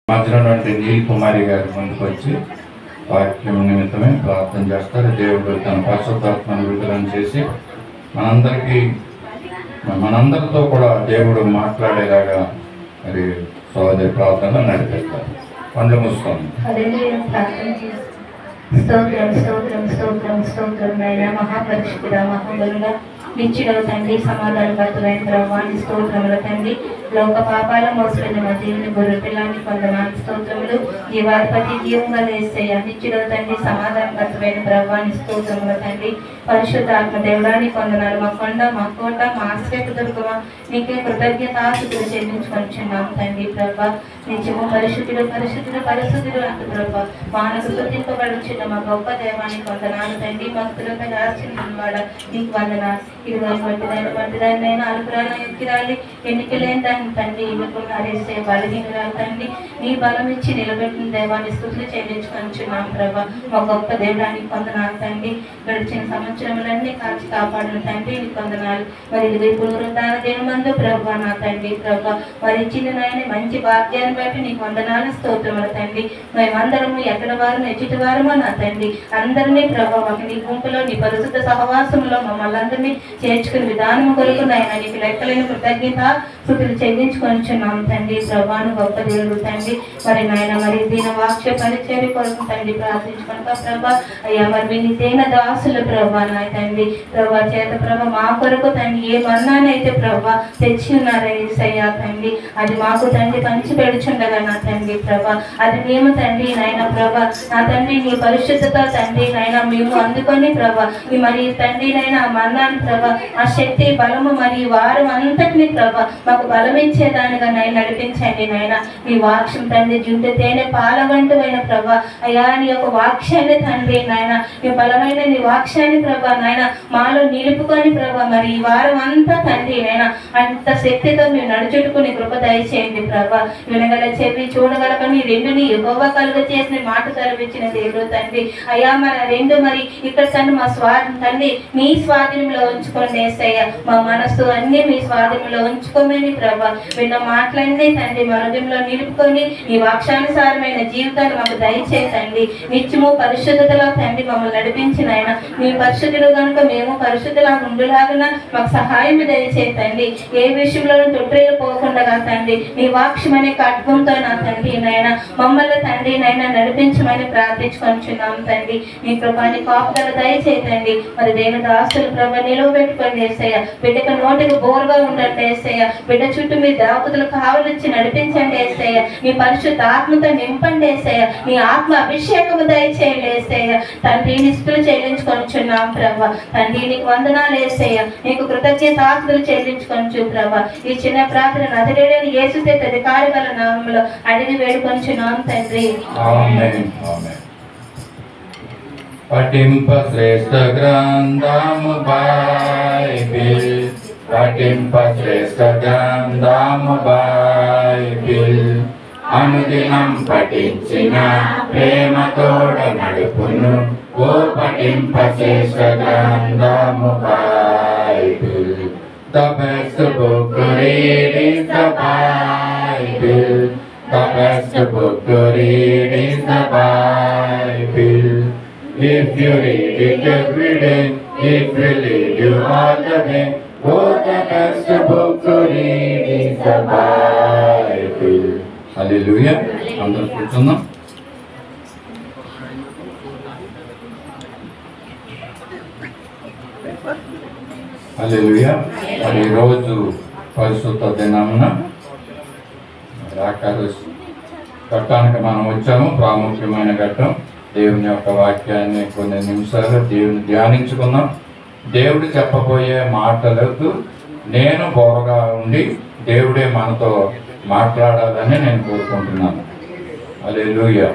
మధ్యలోటువంటి నీల్ కుమారి గారి ముందుకు వచ్చి వాక్యం నిమిత్తమే ప్రార్థన చేస్తారు. దేవుడు తన పరిశుద్ధాత్మను విడుదల చేసి మనందరితో కూడా దేవుడు మాట్లాడేలాగా మరి సోదరి ప్రార్థన నడిపిస్తారు. పండ్లు మూసుకోండి. స్తోత్రం స్తోత్రం స్తోత్రం స్తోత్రం నాయన మహాపరిశుద్ధుడ మహాబలుడ నిత్యుడవ తండ్రి సమాధానకర్తమైన ప్రభువాని స్తోత్రముల తండ్రి లోక పాపాల మోసమైన మా దేవుని గొర్రె పిల్లాన్ని కొందనాలు స్తోత్రములు జీవాధిపతి జీవంగా యేసయ్య నిత్యుడవ తండ్రి సమాధానకర్తమైన ప్రభువాని స్తోత్రముల తండ్రి పరిశుద్ధాత్మ దేవుడాన్ని కొందనాలు మా కొండ మా కోట మా ఆశ్రయపు దుర్గమా నీకే కృతజ్ఞతాస్తుతులు చెల్లించుకొనిచున్నాము తండ్రి ప్రభా నిత్యము పరిశుద్ధుడు పరిశుద్ధుడు పరిశుద్ధుడు అంటూ ప్రభా మానసు స్తుతింపబడుచున్న మా గొప్ప దేవాన్ని కొందనాలు తండ్రి భక్తులపై రాసిన నీకు వందనాలు. ఇదిగో వంటిదాన్నైనా అలుపురాలు ఎక్కిరాలి ఎన్నికలేని దాన్ని తండ్రి ఇవ్వకున్నారేసే బలహీనరాలు తండ్రి నీ బలం ఇచ్చి నిలబెట్టిన దేవాన్ని స్తుతులు చెల్లించుకొనిచున్నాం ప్రభా మా గొప్ప దేవుడానికి కొందనాలు తండ్రి. గడిచిన సంవత్సరములన్నీ కాచి కాపాడిన తండ్రి నీకు వందనాలు. మరి ఇది పునరుద్ధాన దినమందు ప్రభా నా తండ్రి ప్రభా మరి ఇచ్చిన నాయన మంచి భాగ్యాన్ని బట్టి నీకు వందనాలు స్తోత్రముల తండ్రి. మేమందరము ఎక్కడ వారు ఎచ్చిటి వారమో నా తండ్రి అందరినీ ప్రభా మాకు నీ గుంపులో నీ పరిశుద్ధ సహవాసంలో మమ్మల్ని అందరినీ చేర్చుకుని విధానం కొరకు నాయన నీకు లెక్కలేని కృతజ్ఞత స్తుతులు చెల్లించుకొనిచున్నాం తండ్రి. ప్రభాను గొప్ప దేవుడు తండ్రి. మరి నాయన మరి దీన వాక్య పరిచర్య కొరకు తండ్రి ప్రార్థించుకుంటా ప్రభా అయ్యా మరి మీ దేన దాసులు ప్రభా నా తండ్రి ప్రభా చేత ప్రభా మా కొరకు తండ్రి ఏ మరణానైతే ప్రభా తెచ్చి ఉన్నారయ్యా తండ్రి అది మాకు తండ్రి పంచి పెడుచుండగా నా తండ్రి ప్రభా అది మేము తండ్రి నాయన ప్రభా నా తండ్రి నీ పరిశుద్ధత తండ్రి నాయన మేము అందుకొని ప్రభా మరి తండ్రి నాయన ఆ మరణాన్ని ప్రభా ఆ శక్తి బలము మరి వారం అంతటిని ప్రభా మాకు బలం ఇచ్చేదానిగా నాయన నడిపించండి నాయన. నీ వాక్యం తండ్రి జుంటు తేనె పాల వంటివైన ప్రభా అయ్యా నీ యొక్క వాక్యాన్ని తండ్రి నాయన నీ బలమైన నీ వాక్యాన్ని ప్రభా నాయన మాలో నిలుపుకొని ప్రభా మరి ఈ వారం అంతా తండ్రి నాయన అంత శక్తితో మేము నడుచుకుని కృప దయచేయండి ప్రభా. వినగల చెవి చూడగల కానీ రెండుని ఎక్కువ కలుగ చేసిన మాట తలపించిన దేవుడు తండ్రి అయ్యా మన రెండు మరి ఇక్కడ తండ్రి మా తండ్రి మీ స్వాధీనంలో ఉంచుకోండి యేసయ్య. మా మనస్సు అన్ని మీ స్వాధీనంలో ఉంచుకోమని ప్రభా విన్న మాటలన్నీ తండ్రి మా హృదయంలో నిలుపుకొని ఈ వాక్షానుసారమైన జీవితాన్ని మాకు దయచేతండి. నిత్యము పరిశుద్ధతలో తండ్రి మమ్మల్ని నడిపించిన ఆయన మీ పరిశుద్ధులు కనుక మేము పరిశుద్ధులా ఉండులాగా మాకు సహాయం దయచేతండి. ఏ విషయంలో తొట్రేలు పోకుండా తండ్రి నీ వాక్యం అనే ఖడ్గంతో నా తండ్రి నాయన మమ్మల్ని తండ్రి నాయన నడిపించమని ప్రార్థించుకొనిచున్నాం తండ్రి. మీ కృపాని కాపుదల దయచేతండి. మరి దేని దాస్తులు ప్రభ నిలవబెట్టుకొని యేసయ్య బిడ్డకు నోటికి బోరుగా ఉండండి యేసయ్య. బిడ్డ చుట్టూ మీ దాపతులు కావలిచ్చి నడిపించండి యేసయ్య. మీ పరిశుద్ధ ఆత్మతో నింపండి యేసయ్య. నీ ఆత్మ అభిషేకము దయచేయండి యేసయ్య. తండ్రి నిస్తులు చెల్లించుకొనిచున్నాం ప్రభ తండ్రి నీకు వందనాలు యేసయ్య. నీకు కృతజ్ఞతాస్తులు చెల్లించుకొనిచు ప్రభ ఈ చిన్న ప్రార్థన నజరేయుడైన యేసు అధికారి గల నామములో అడిగి వేడుకొనిచున్నాం తండ్రి. పఠింప శ్రేష్ఠ గ్రంథము బైబిల్ పఠింప శ్రేష్ఠ గ్రంథము బైబిల్ అనుదినం పఠించిన ప్రేమతోడ నడుపును ఓ పఠింప శ్రేష్ఠ గ్రంథము Bible. The best book to read is the Bible. The best book to read is the Bible. If you read it every day, it will lead you all the way. Oh, the best book to read is the Bible. Hallelujah. అందరూ కూర్చున్నాం. హల్లెలూయా. మరి ఈరోజు పరిశుద్ధ దినమున ఏకాదశి ఘట్టానికి మనం వచ్చాము. ప్రాముఖ్యమైన ఘట్టం. దేవుని యొక్క వాక్యాన్ని కొన్ని నిమిషాలు దేవుని ధ్యానించుకున్నాం. దేవుడు చెప్పబోయే మాటలకు నేను బోరగా ఉండి దేవుడే మనతో మాట్లాడాలని నేను కోరుకుంటున్నాను. హల్లెలూయా.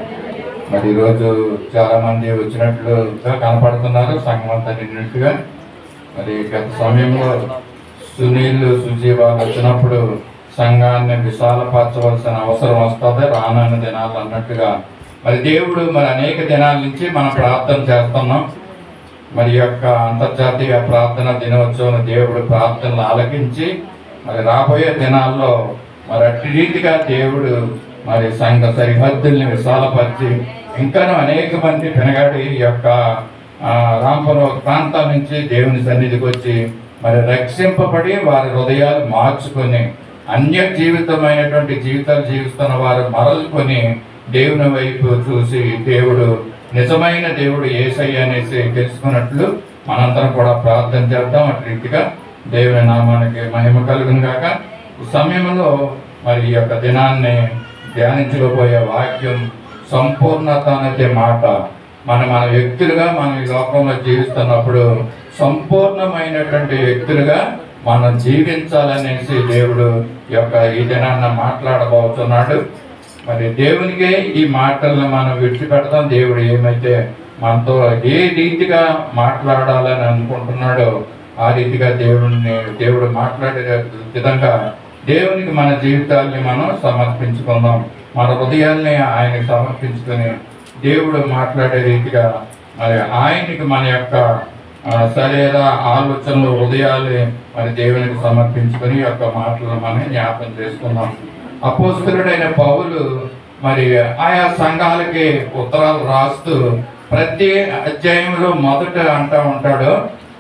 మరి ఈరోజు చాలామంది వచ్చినట్లుగా కనపడుతున్నారు. సంఘం అంతా నిన్నట్టుగా. మరి గత సమయంలో సునీల్ సుజీవాలు వచ్చినప్పుడు సంఘాన్ని విశాలపరచవలసిన అవసరం వస్తుంది రానున్న దినాలు అన్నట్టుగా మరి దేవుడు మరి అనేక దినాల నుంచి మనం ప్రార్థన చేస్తున్నాం. మరి యొక్క అంతర్జాతీయ ప్రార్థన దినోత్సవం దేవుడు ప్రార్థనలు ఆలకించి మరి రాబోయే దినాల్లో మరి అట్టి రీతిగా దేవుడు మరి సంఘ సరిహద్దుల్ని విశాలపరిచి ఇంకాను అనేక మంది పెనగాడి యొక్క రాంపురం ప్రాంతాల నుంచి దేవుని సన్నిధికి వచ్చి మరి రక్షింపబడి వారి హృదయాలు మార్చుకొని అన్య జీవితమైనటువంటి జీవితాలు జీవిస్తున్న వారు మరలుకొని దేవుని వైపు చూసి దేవుడు నిజమైన దేవుడు యేసయ్య అనేసి తెలుసుకున్నట్లు మనందరం కూడా ప్రార్థన చేద్దాం. అటు రీతిగా దేవుని నామానికి మహిమ కలుగును గాక. ఈ సమయంలో మరి ఈ యొక్క దినాన్ని ధ్యానించబోయే వాక్యం సంపూర్ణత అనే మాట. మన వ్యక్తులుగా మనం ఈ లోకంలో జీవిస్తున్నప్పుడు సంపూర్ణమైనటువంటి వ్యక్తులుగా మనం జీవించాలనేసి దేవుడు యొక్క ఈ దినాన్ని మాట్లాడబోతున్నాడు. మరి దేవునికే ఈ మాటలను మనం విడిచిపెడతాం. దేవుడు ఏమైతే మనతో ఏ రీతిగా మాట్లాడాలని అనుకుంటున్నాడో ఆ రీతిగా దేవుడు మాట్లాడే విధంగా దేవునికి మన జీవితాల్ని మనం సమర్పించుకుందాం. మన హృదయాల్ని ఆయనకి సమర్పించుకొని దేవుడు మాట్లాడే రీతిగా మరి ఆయనకి మన యొక్క శరీర ఆలోచనలు హృదయాలు మరి దేవునికి సమర్పించుకొని యొక్క మాటలను మనం జ్ఞాపకం చేసుకుందాం. అపోస్తలుడైన పౌలు మరి ఆయా సంఘాలకి ఉత్తరాలు రాస్తూ ప్రతి అధ్యాయంలో మొదట అంటూ ఉంటాడు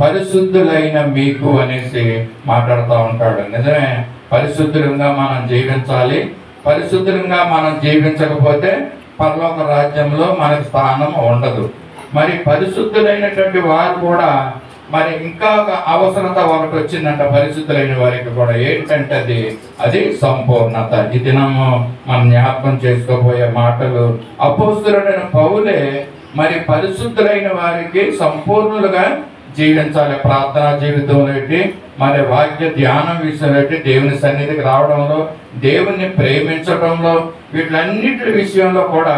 పరిశుద్ధులైన మీకు అనేసి మాట్లాడుతూ ఉంటాడు. నిజమే, పరిశుద్ధులంగా మనం జీవించాలి. పరిశుద్ధులంగా మనం జీవించకపోతే పరలోక రాజ్యంలో మనకి స్థానం ఉండదు. మరి పరిశుద్ధులైనటువంటి వారు కూడా మరి ఇంకా ఒక అవసరత ఒకటి వచ్చిందంట పరిశుద్ధులైన వారికి కూడా. ఏంటంటే అది సంపూర్ణత. ఈ దినము మనం జ్ఞాపకం చేసుకోబోయే మాటలు అపోస్తలుడైన పౌలే మరి పరిశుద్ధులైన వారికి సంపూర్ణులుగా జీవించాలి. ప్రార్థనా జీవితంలో ఏంటి, మరి వాక్య ధ్యానం విషయంలో ఏంటి, దేవుని సన్నిధికి రావడంలో, దేవుని ప్రేమించడంలో, వీటన్నిటి విషయంలో కూడా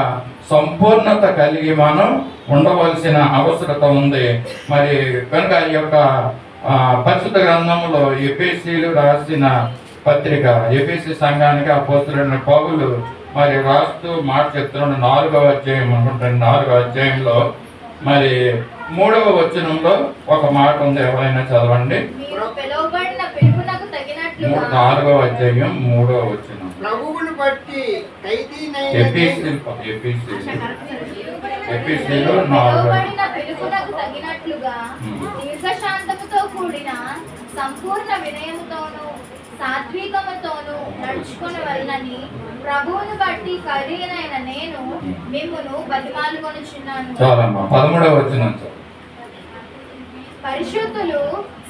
సంపూర్ణత కలిగి మనం ఉండవలసిన అవసరత ఉంది. మరి కనుక ఈ యొక్క పరిశుద్ధ గ్రంథంలో ఎఫెసీలు రాసిన పత్రిక ఎఫెసీ సంఘానికి అపోస్తలుడైన పౌలు మరి రాస్తూ మాట చెప్తున్నాడు. 4వ అధ్యాయం అనుకుంటాను. 4వ అధ్యాయంలో మరి 3వ వచనంలో ఒక మాట ఉంది. ఎవరైనా చదవండి. 4వ అధ్యాయం 3వ వచనం. ప్రభువును బట్టి ఎఫెసీలో 4వ తగినట్లుగా దీర్ఘశాంతముతో కూడిన సంపూర్ణ వినయముతోను సాత్వికముతోను నడుచుకొనవలెనని ప్రభువును బట్టి ఖరీదైన నేను మిమ్మును బతిమాలుకొనుచున్నాను. చాలమ్మా. 13వ వచనం. పరిశుద్ధులు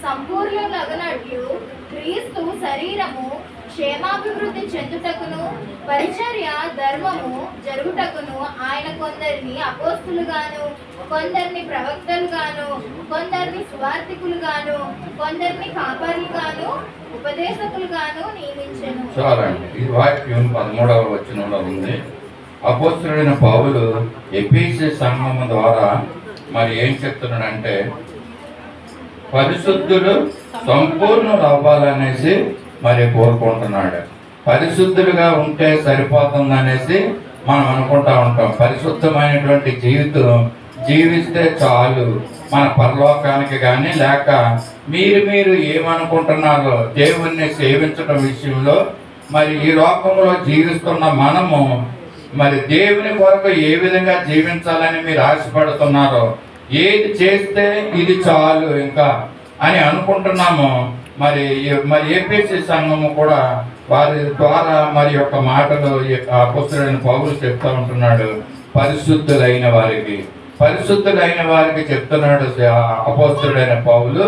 సంపూర్ణులగునట్లు క్రీస్తు శరీరము క్షేమాభివృద్ధి చెందుటకును పరిచర్య ధర్మము జరుగుటకును ఆయన కొందరిని అపోస్తులుగాను, కొందరిని ప్రవక్తలుగాను, కొందరిని సువార్తికులుగాను, కొందరిని కాపరులుగాను, ఉపదేశకులుగాను నియమించెను. చాలండి. ఈ వాక్యం 13వ వచనంలో ఉంది. అపోస్తలుడైన పౌలు ఎఫెసీ సంఘం ద్వారా మరి ఏం చెప్తున్నాడంటే పరిశుద్ధులు సంపూర్ణులు అవ్వాలనేసి మరి కోరుకుంటున్నాడు. పరిశుద్ధులుగా ఉంటే సరిపోతుంది అనేసి మనం అనుకుంటా ఉంటాం. పరిశుద్ధమైనటువంటి జీవితం జీవిస్తే చాలు మన పరలోకానికి కానీ, లేక మీరు ఏమనుకుంటున్నారో దేవుణ్ణి సేవించడం విషయంలో మరి ఈ లోకంలో జీవిస్తున్న మనము మరి దేవుని కొరకు ఏ విధంగా జీవించాలని మీరు ఆశపడుతున్నారో, ఏది చేస్తే ఇది చాలు ఇంకా అని అనుకుంటున్నాము. మరి ఎఫెసీ సంఘము కూడా వారి ద్వారా మరి యొక్క మాటలు అపోస్తలుడైన పౌలు చెప్తూ ఉంటున్నాడు. పరిశుద్ధులైన వారికి చెప్తున్నాడు అపోస్తలుడైన పౌలు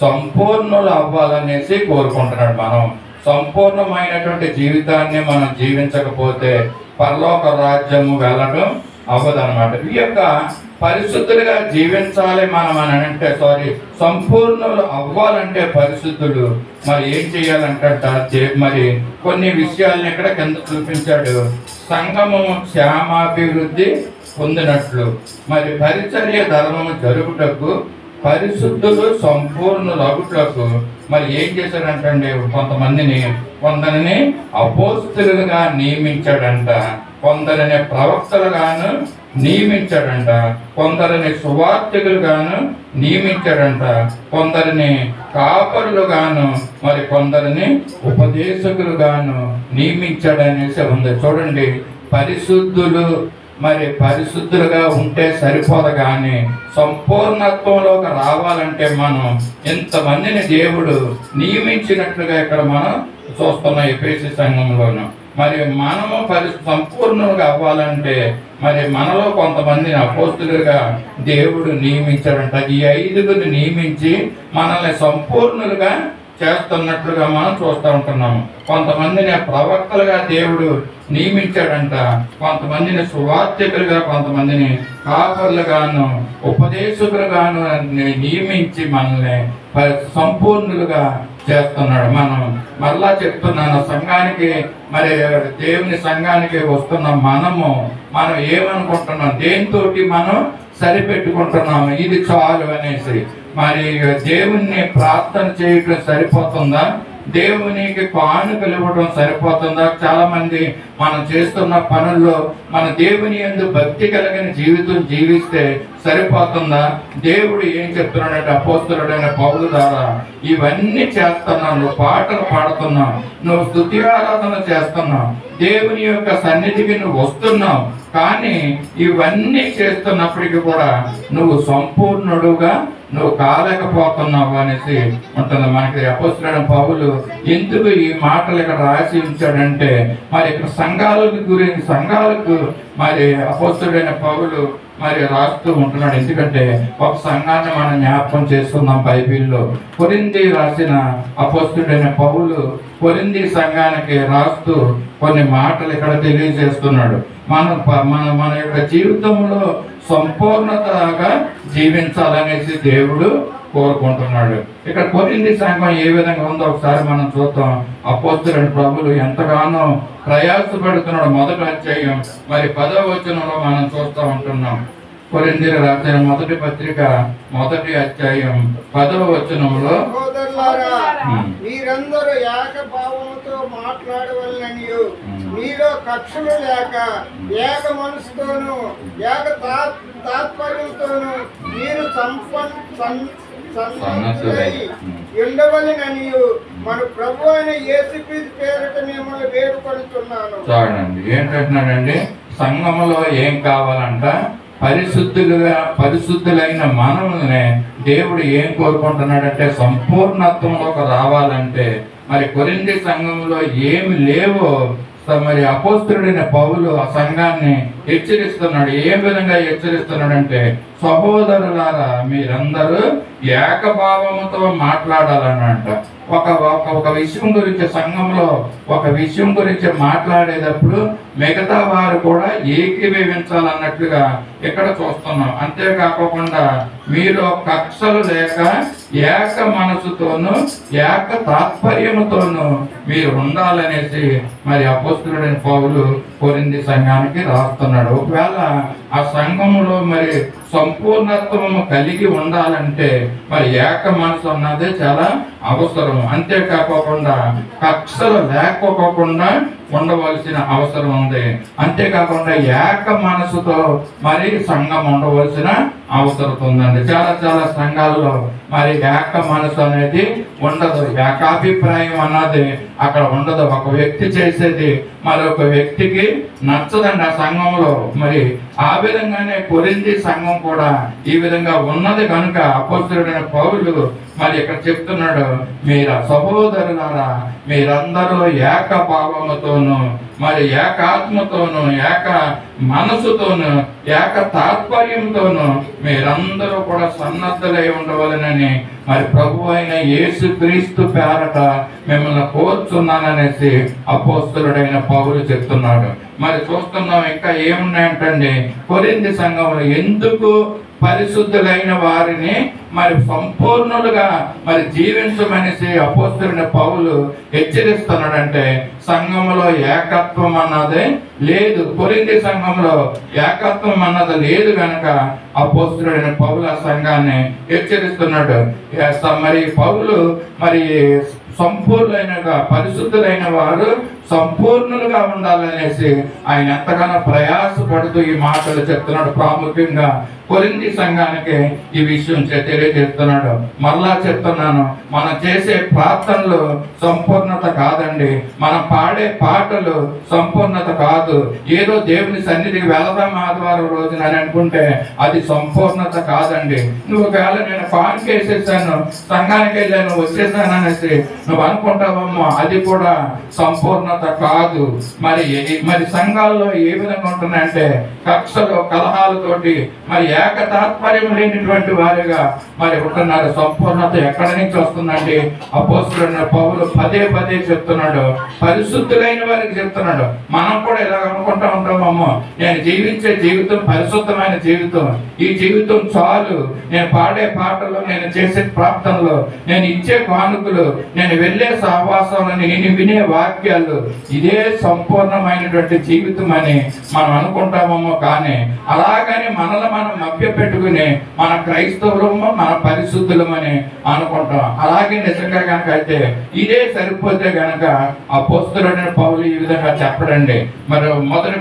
సంపూర్ణులు అవ్వాలనేసి కోరుకుంటున్నాడు. మనం సంపూర్ణమైనటువంటి జీవితాన్ని మనం జీవించకపోతే పరలోక రాజ్యము వెళ్ళడం అవ్వదన్నమాట. ఈ యొక్క పరిశుద్ధులుగా జీవించాలి మనం అని అంటే సంపూర్ణులు అవ్వాలంటే పరిశుద్ధులు మరి ఏం చేయాలంటే మరి కొన్ని విషయాలను ఇక్కడ కింద చూపించాడు. సంఘము క్షేమాభివృద్ధి పొందినట్లు మరి పరిచర్య ధర్మము జరుగుటకు పరిశుద్ధులు సంపూర్ణులు అగుటకు మరి ఏం చేశాడంటే కొందరిని అపోస్తలులుగా నియమించాడంట, కొందరిని ప్రవక్తలుగాను నియమించాడంట, కొందరిని సువార్తికులుగాను నియమించాడంట, కొందరిని కాపరులుగాను మరి కొందరిని ఉపదేశకులుగాను నియమించాడనేసి ఉంది. చూడండి, పరిశుద్ధులు మరి పరిశుద్ధులుగా ఉంటే సరిపోదు, కానీ సంపూర్ణత్వంలోకి రావాలంటే మనం ఇంతమందిని దేవుడు నియమించినట్లుగా ఇక్కడ మనం చూస్తున్నాం ఎఫెసీ సంఘంలోను. మరి మనము సంపూర్ణంగా అవ్వాలంటే మరి మనలో కొంతమందిని అపోస్తులుగా దేవుడు నియమించాడంట. ఈ 5గురిని నియమించి మనల్ని సంపూర్ణులుగా చేస్తున్నట్లుగా మనం చూస్తూ ఉంటున్నాము. కొంతమందిని ప్రవక్తలుగా దేవుడు నియమించాడంట, కొంతమందిని సువార్తికులుగా, కొంతమందిని కాపరులుగాను ఉపదేశకులుగాను నియమించి మనల్ని సంపూర్ణులుగా చేస్తున్నాడు. మనం మరలా చెప్తున్నాను, సంఘానికి మరి దేవుని సంఘానికి వస్తున్న మనం ఏమనుకుంటున్నాం, దేనితోటి మనం సరిపెట్టుకుంటున్నాము, ఇది చాలు అనేసి. మరి దేవుణ్ణి ప్రార్థన చేయటం సరిపోతుందా, దేవునికి కానుకలు ఇవ్వడం సరిపోతుందా? చాలా మంది మనం చేస్తున్న పనుల్లో మన దేవుని యందు భక్తి కలిగిన జీవితం జీవిస్తే సరిపోతుందా? దేవుడు ఏం చెప్తున్నాడంటే అపోస్తలుడైన పౌలు ద్వారా, ఇవన్నీ చేస్తున్నావు, నువ్వు పాటలు పాడుతున్నావు, నువ్వు స్తుతి ఆరాధన చేస్తున్నావు, దేవుని యొక్క సన్నిధికి నువ్వు వస్తున్నావు, కానీ ఇవన్నీ చేస్తున్నప్పటికీ కూడా నువ్వు సంపూర్ణుడుగా నువ్వు కాలేకపోతున్నావు అనేసి ఉంటుంది. మనకి అపోస్తలుడైన పౌలు ఎందుకు ఈ మాటలు ఇక్కడ రాసి ఉంచాడంటే, మరి ఇక్కడ సంఘాలకు మరి అపోస్తలుడైన పౌలు మరి రాస్తూ ఉంటున్నాడు. ఎందుకంటే ఒక సంఘాన్ని మనం జ్ఞాపకం చేసుకుందాం. బైబిల్లో కొరింథీ రాసిన అపోస్తలుడైన పౌలు కొరింథీ సంఘానికి రాస్తూ కొన్ని మాటలు ఇక్కడ తెలియజేస్తున్నాడు. మన యొక్క జీవితంలో సంపూర్ణతగా జీవించాలనేసి దేవుడు కోరుకుంటున్నాడు. ఇక్కడ కొరింథీ సంఘం ఏ విధంగా ఉందో ఒకసారి మనం చూద్దాం. అపోస్తలుడైన పౌలు ఎంతగానో ప్రయాసపడుతున్నాడు. మొదటి అధ్యాయం మరి 10వ వచనంలో మనం చూస్తూ ఉంటున్నాం. కొరింథీయులకు రాసిన మొదటి పత్రిక 1వ అధ్యాయం 10వ వచనంలో, మీరందరూ ఏక భావముతో మాట్లాడవలననియు మీలో కక్షలు లేక ఏక మనసుతోను ఏక తాత్పర్యంతోను మీరు ఉండవలననియు మన ప్రభు అయిన యేసుక్రీస్తు పేరిట మిమ్మల్ని వేడుకొనుచున్నాను. చూడండి, ఏంటంటున్నాడండి, సంఘములో ఏం కావాలంట, పరిశుద్ధులైన మనల్ని దేవుడు ఏం కోరుకుంటున్నాడంటే సంపూర్ణత్వంలోకి రావాలంటే మరి కొరింథీ సంఘంలో ఏమి లేవో మరి అపోస్తలుడైన పౌలు ఆ సంఘాన్ని హెచ్చరిస్తున్నాడు. ఏ విధంగా హెచ్చరిస్తున్నాడంటే, సహోదరులారా మీరందరూ ఏకభావముతో మాట్లాడాలనంట. ఒక విషయం గురించి సంఘంలో ఒక విషయం గురించి మాట్లాడేటప్పుడు మిగతా వారు కూడా ఏకీభవించాలన్నట్లుగా ఇక్కడ చూస్తున్నాం. అంతేకాకుండా మీరు కక్షలు లేక ఏక మనసుతోనూ ఏక తాత్పర్యముతోనూ మీరు ఉండాలనేసి మరి అపోస్తలుడైన పౌలు కొరింథీ సంఘానికి రాస్తున్నాడు. ఒకవేళ ఆ సంఘంలో మరి సంపూర్ణత్వము కలిగి ఉండాలంటే మరి ఏక మనసు అన్నదే చాలా అవసరం. అంతేకాకుండా కక్షలు లేకపోకుండా ఉండవలసిన అవసరం ఉంది. అంతేకాకుండా ఏక మనసుతో మరి సంఘం ఉండవలసిన అవసరం ఉందండి. చాలా సంఘాల్లో మరి ఏక మనసు అనేది ఉండదు, ఏకాభిప్రాయం అన్నది అక్కడ ఉండదు. ఒక వ్యక్తి చేసేది మరొక వ్యక్తికి నచ్చదండి ఆ సంఘంలో. మరి ఆ విధంగానే కొరింథీ సంఘం కూడా ఈ విధంగా ఉన్నది కనుక అపోస్తలుడైన పౌలు మరి ఇక్కడ చెప్తున్నాడు, మీరు సహోదరులారా మీరందరూ ఏక భావముతోను మరి ఏకాత్మతోను ఏక మనసుతోను ఏక తాత్పర్యంతోను మీరందరూ కూడా సన్నద్ధులై ఉండవలనని మరి ప్రభు అయిన యేసుక్రీస్తు పేరట మిమ్మల్ని కోరుచున్నాననేసి అపోస్తలుడైన పౌలు చెప్తున్నాడు. మరి చూస్తున్నాం ఇంకా ఏమున్నాయంటండి, కొరింథీ సంఘంలో ఎందుకు పరిశుద్ధులైన వారిని మరి సంపూర్ణులుగా మరి జీవించమనేసి అపోస్తలుడైన పౌలు హెచ్చరిస్తున్నాడంటే, సంఘంలో ఏకత్వం అన్నదే లేదు. కొరింథీ సంఘంలో ఏకత్వం అన్నది లేదు కనుక అపోస్తలుడైన పౌలు ఆ సంఘాన్ని హెచ్చరిస్తున్నాడు. మరి పౌలు మరి సంపూర్ణులైన పరిశుద్ధులైన వారు సంపూర్ణులుగా ఉండాలనేసి ఆయన ఎంతగానో ప్రయాసపడుతూ ఈ మాటలు చెప్తున్నాడు. ప్రాముఖ్యంగా కొరింథీ సంఘానికి ఈ విషయం తెలియజేస్తున్నాడు. మరలా చెప్తున్నాను, మనం చేసే ప్రార్థనలు సంపూర్ణత కాదండి, మనం పాడే పాటలు సంపూర్ణత కాదు. ఏదో దేవుని సన్నిధికి వెళదాం ఆదివారం రోజున అని అనుకుంటే అది సంపూర్ణత కాదండి. నువ్వు ఒకవేళ నేను పాన్ కేసేసాను, సంఘానికి వెళ్ళాను, వచ్చేసాను అనేసి నువ్వు అనుకుంటావమ్మో, అది కూడా సంపూర్ణత కాదు. మరి సంఘాల్లో ఏ విధంగా ఉంటున్నాయంటే కక్షలు కలహాలతోటి మరి ఏకతాత్పర్యం లేనిటువంటి వారిగా మరి ఉంటున్నారు. సంపూర్ణత ఎక్కడి నుంచి వస్తుందండి? అపోస్తలుడైన పౌలు పదే పదే చెప్తున్నాడు, పరిశుద్ధులైన వారికి చెప్తున్నాడు. మనం కూడా ఇలా అనుకుంటా ఉంటామమ్మో, నేను జీవించే జీవితం పరిశుద్ధమైన జీవితం, ఈ జీవితం చాలు. నేను పాడే పాటలు, నేను చేసే ప్రార్థనలు, నేను ఇచ్చే కానుకలు, నేను వెళ్ళే సహవాసాలు, నేను వినే వాక్యాలు, ఇదే సంపూర్ణమైనటువంటి జీవితం అని మనం అనుకుంటామమ్మో. కానీ అలాగని మనల్ని మనం మభ్య పెట్టుకుని మన క్రైస్తవులము, మన పరిశుద్ధులమని అనుకుంటాం. అలాగే నిజంగా కనుక అయితే ఇదే సరిపోతే గనక అపోస్తలుడైన పౌలు ఈ విధంగా చెప్పడండి. మరి మొదటి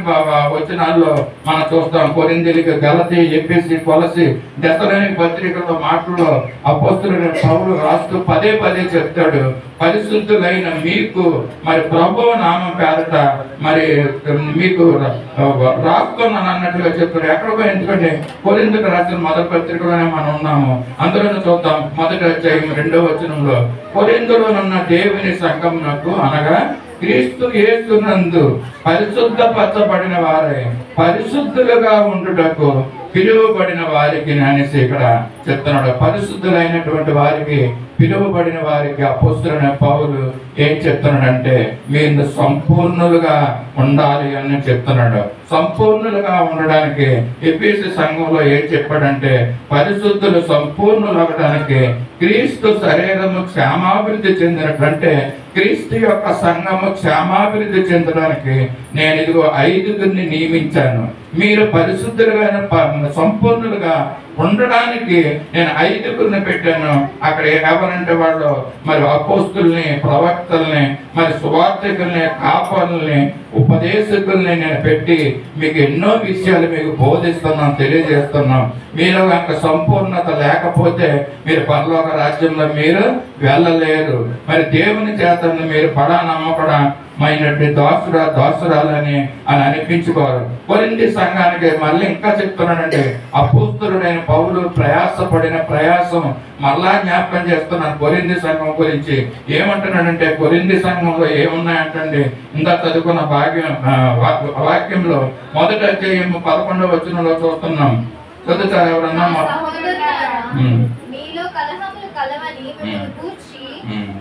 వచనాల్లో మనం చూస్తాం, కొరింథీయులకు, గలతీ, ఎఫెసీ, కొలసీ, దెస్సలోనిక పత్రికల మాటల్లో అపోస్తలుడైన పౌలు రాస్తూ పదే పదే చెప్తాడు, పరిశుద్ధులైన మీకు మరి ప్రభువు నామం పేరట మరి మీకు రాస్తున్నాను అన్నట్లుగా చెప్తాడు. ఎక్కడికో, ఎందుకంటే కొరింథీయులకు రాసిన మొదటి పత్రికలోనే మనం ఉన్నాము. అందులోనే చూద్దాం, మొదటి అధ్యాయం 2వ వచనంలో, కొరింథీయులోనున్న దేవుని సంఘమునకు అనగా క్రీస్తు యేసునందు పరిశుద్ధపరచబడిన వారే పరిశుద్ధులుగా ఉండుటకు పిలువబడిన వారికి అనేసి ఇక్కడ చెప్తున్నాడు. పరిశుద్ధులైనటువంటి వారికి, పిలువబడిన వారికి అపోస్తలుడైన పౌలు ఏం చెప్తున్నాడంటే మీరు సంపూర్ణులుగా ఉండాలి అని చెప్తున్నాడు. సంపూర్ణులుగా ఉండడానికి ఎఫెసీ సంఘంలో ఏం చెప్పాడంటే పరిశుద్ధులు సంపూర్ణులు అవ్వడానికి క్రీస్తు శరీరము క్షేమాభివృద్ధి చెందినట్లంటే క్రీస్తు యొక్క సంఘము క్షేమాభివృద్ధి చెందడానికి నేను ఇదిగో 5గురిని నియమించాను. మీరు పరిశుద్ధులుగా సంపూర్ణులుగా ఉండడానికి నేను 5గురిని పెట్టాను. అక్కడ ఎవరంటే వాళ్ళు మరి అపోస్తుల్ని, ప్రవక్తల్ని, మరి సువార్తికుల్ని, కాపరుల్ని, ఉపదేశకుల్ని నేను పెట్టి మీకు ఎన్నో విషయాలు మీకు బోధిస్తున్నాం, తెలియజేస్తున్నాం. మీరు కనుక సంపూర్ణత లేకపోతే మీరు పరలోక రాజ్యంలో మీరు వెళ్ళలేరు. మరి దేవుని చేత మీరు పడా నమ్మకమైనటువంటి దాసురాలని అని అనిపించుకోరు. కొరింథీ సంఘానికి మళ్ళీ ఇంకా చెప్తున్నాడంటే అపోస్తలుడైన పౌలు ప్రయాసపడిన ప్రయాసం మళ్ళా జ్ఞాపకం చేస్తున్నాను. కొరింథీ సంఘం గురించి ఏమంటున్నాడంటే కొరింథీ సంఘంలో ఏమున్నాయంటండి, ఇంకా చదువుకున్న వాక్యంలో మొదటి అధ్యాయం 11వ వచనంలో చూస్తున్నాం. చదువుతారు ఎవరన్నా? మీలో కలహములు కలవని మిమ్మల్ని గూర్చి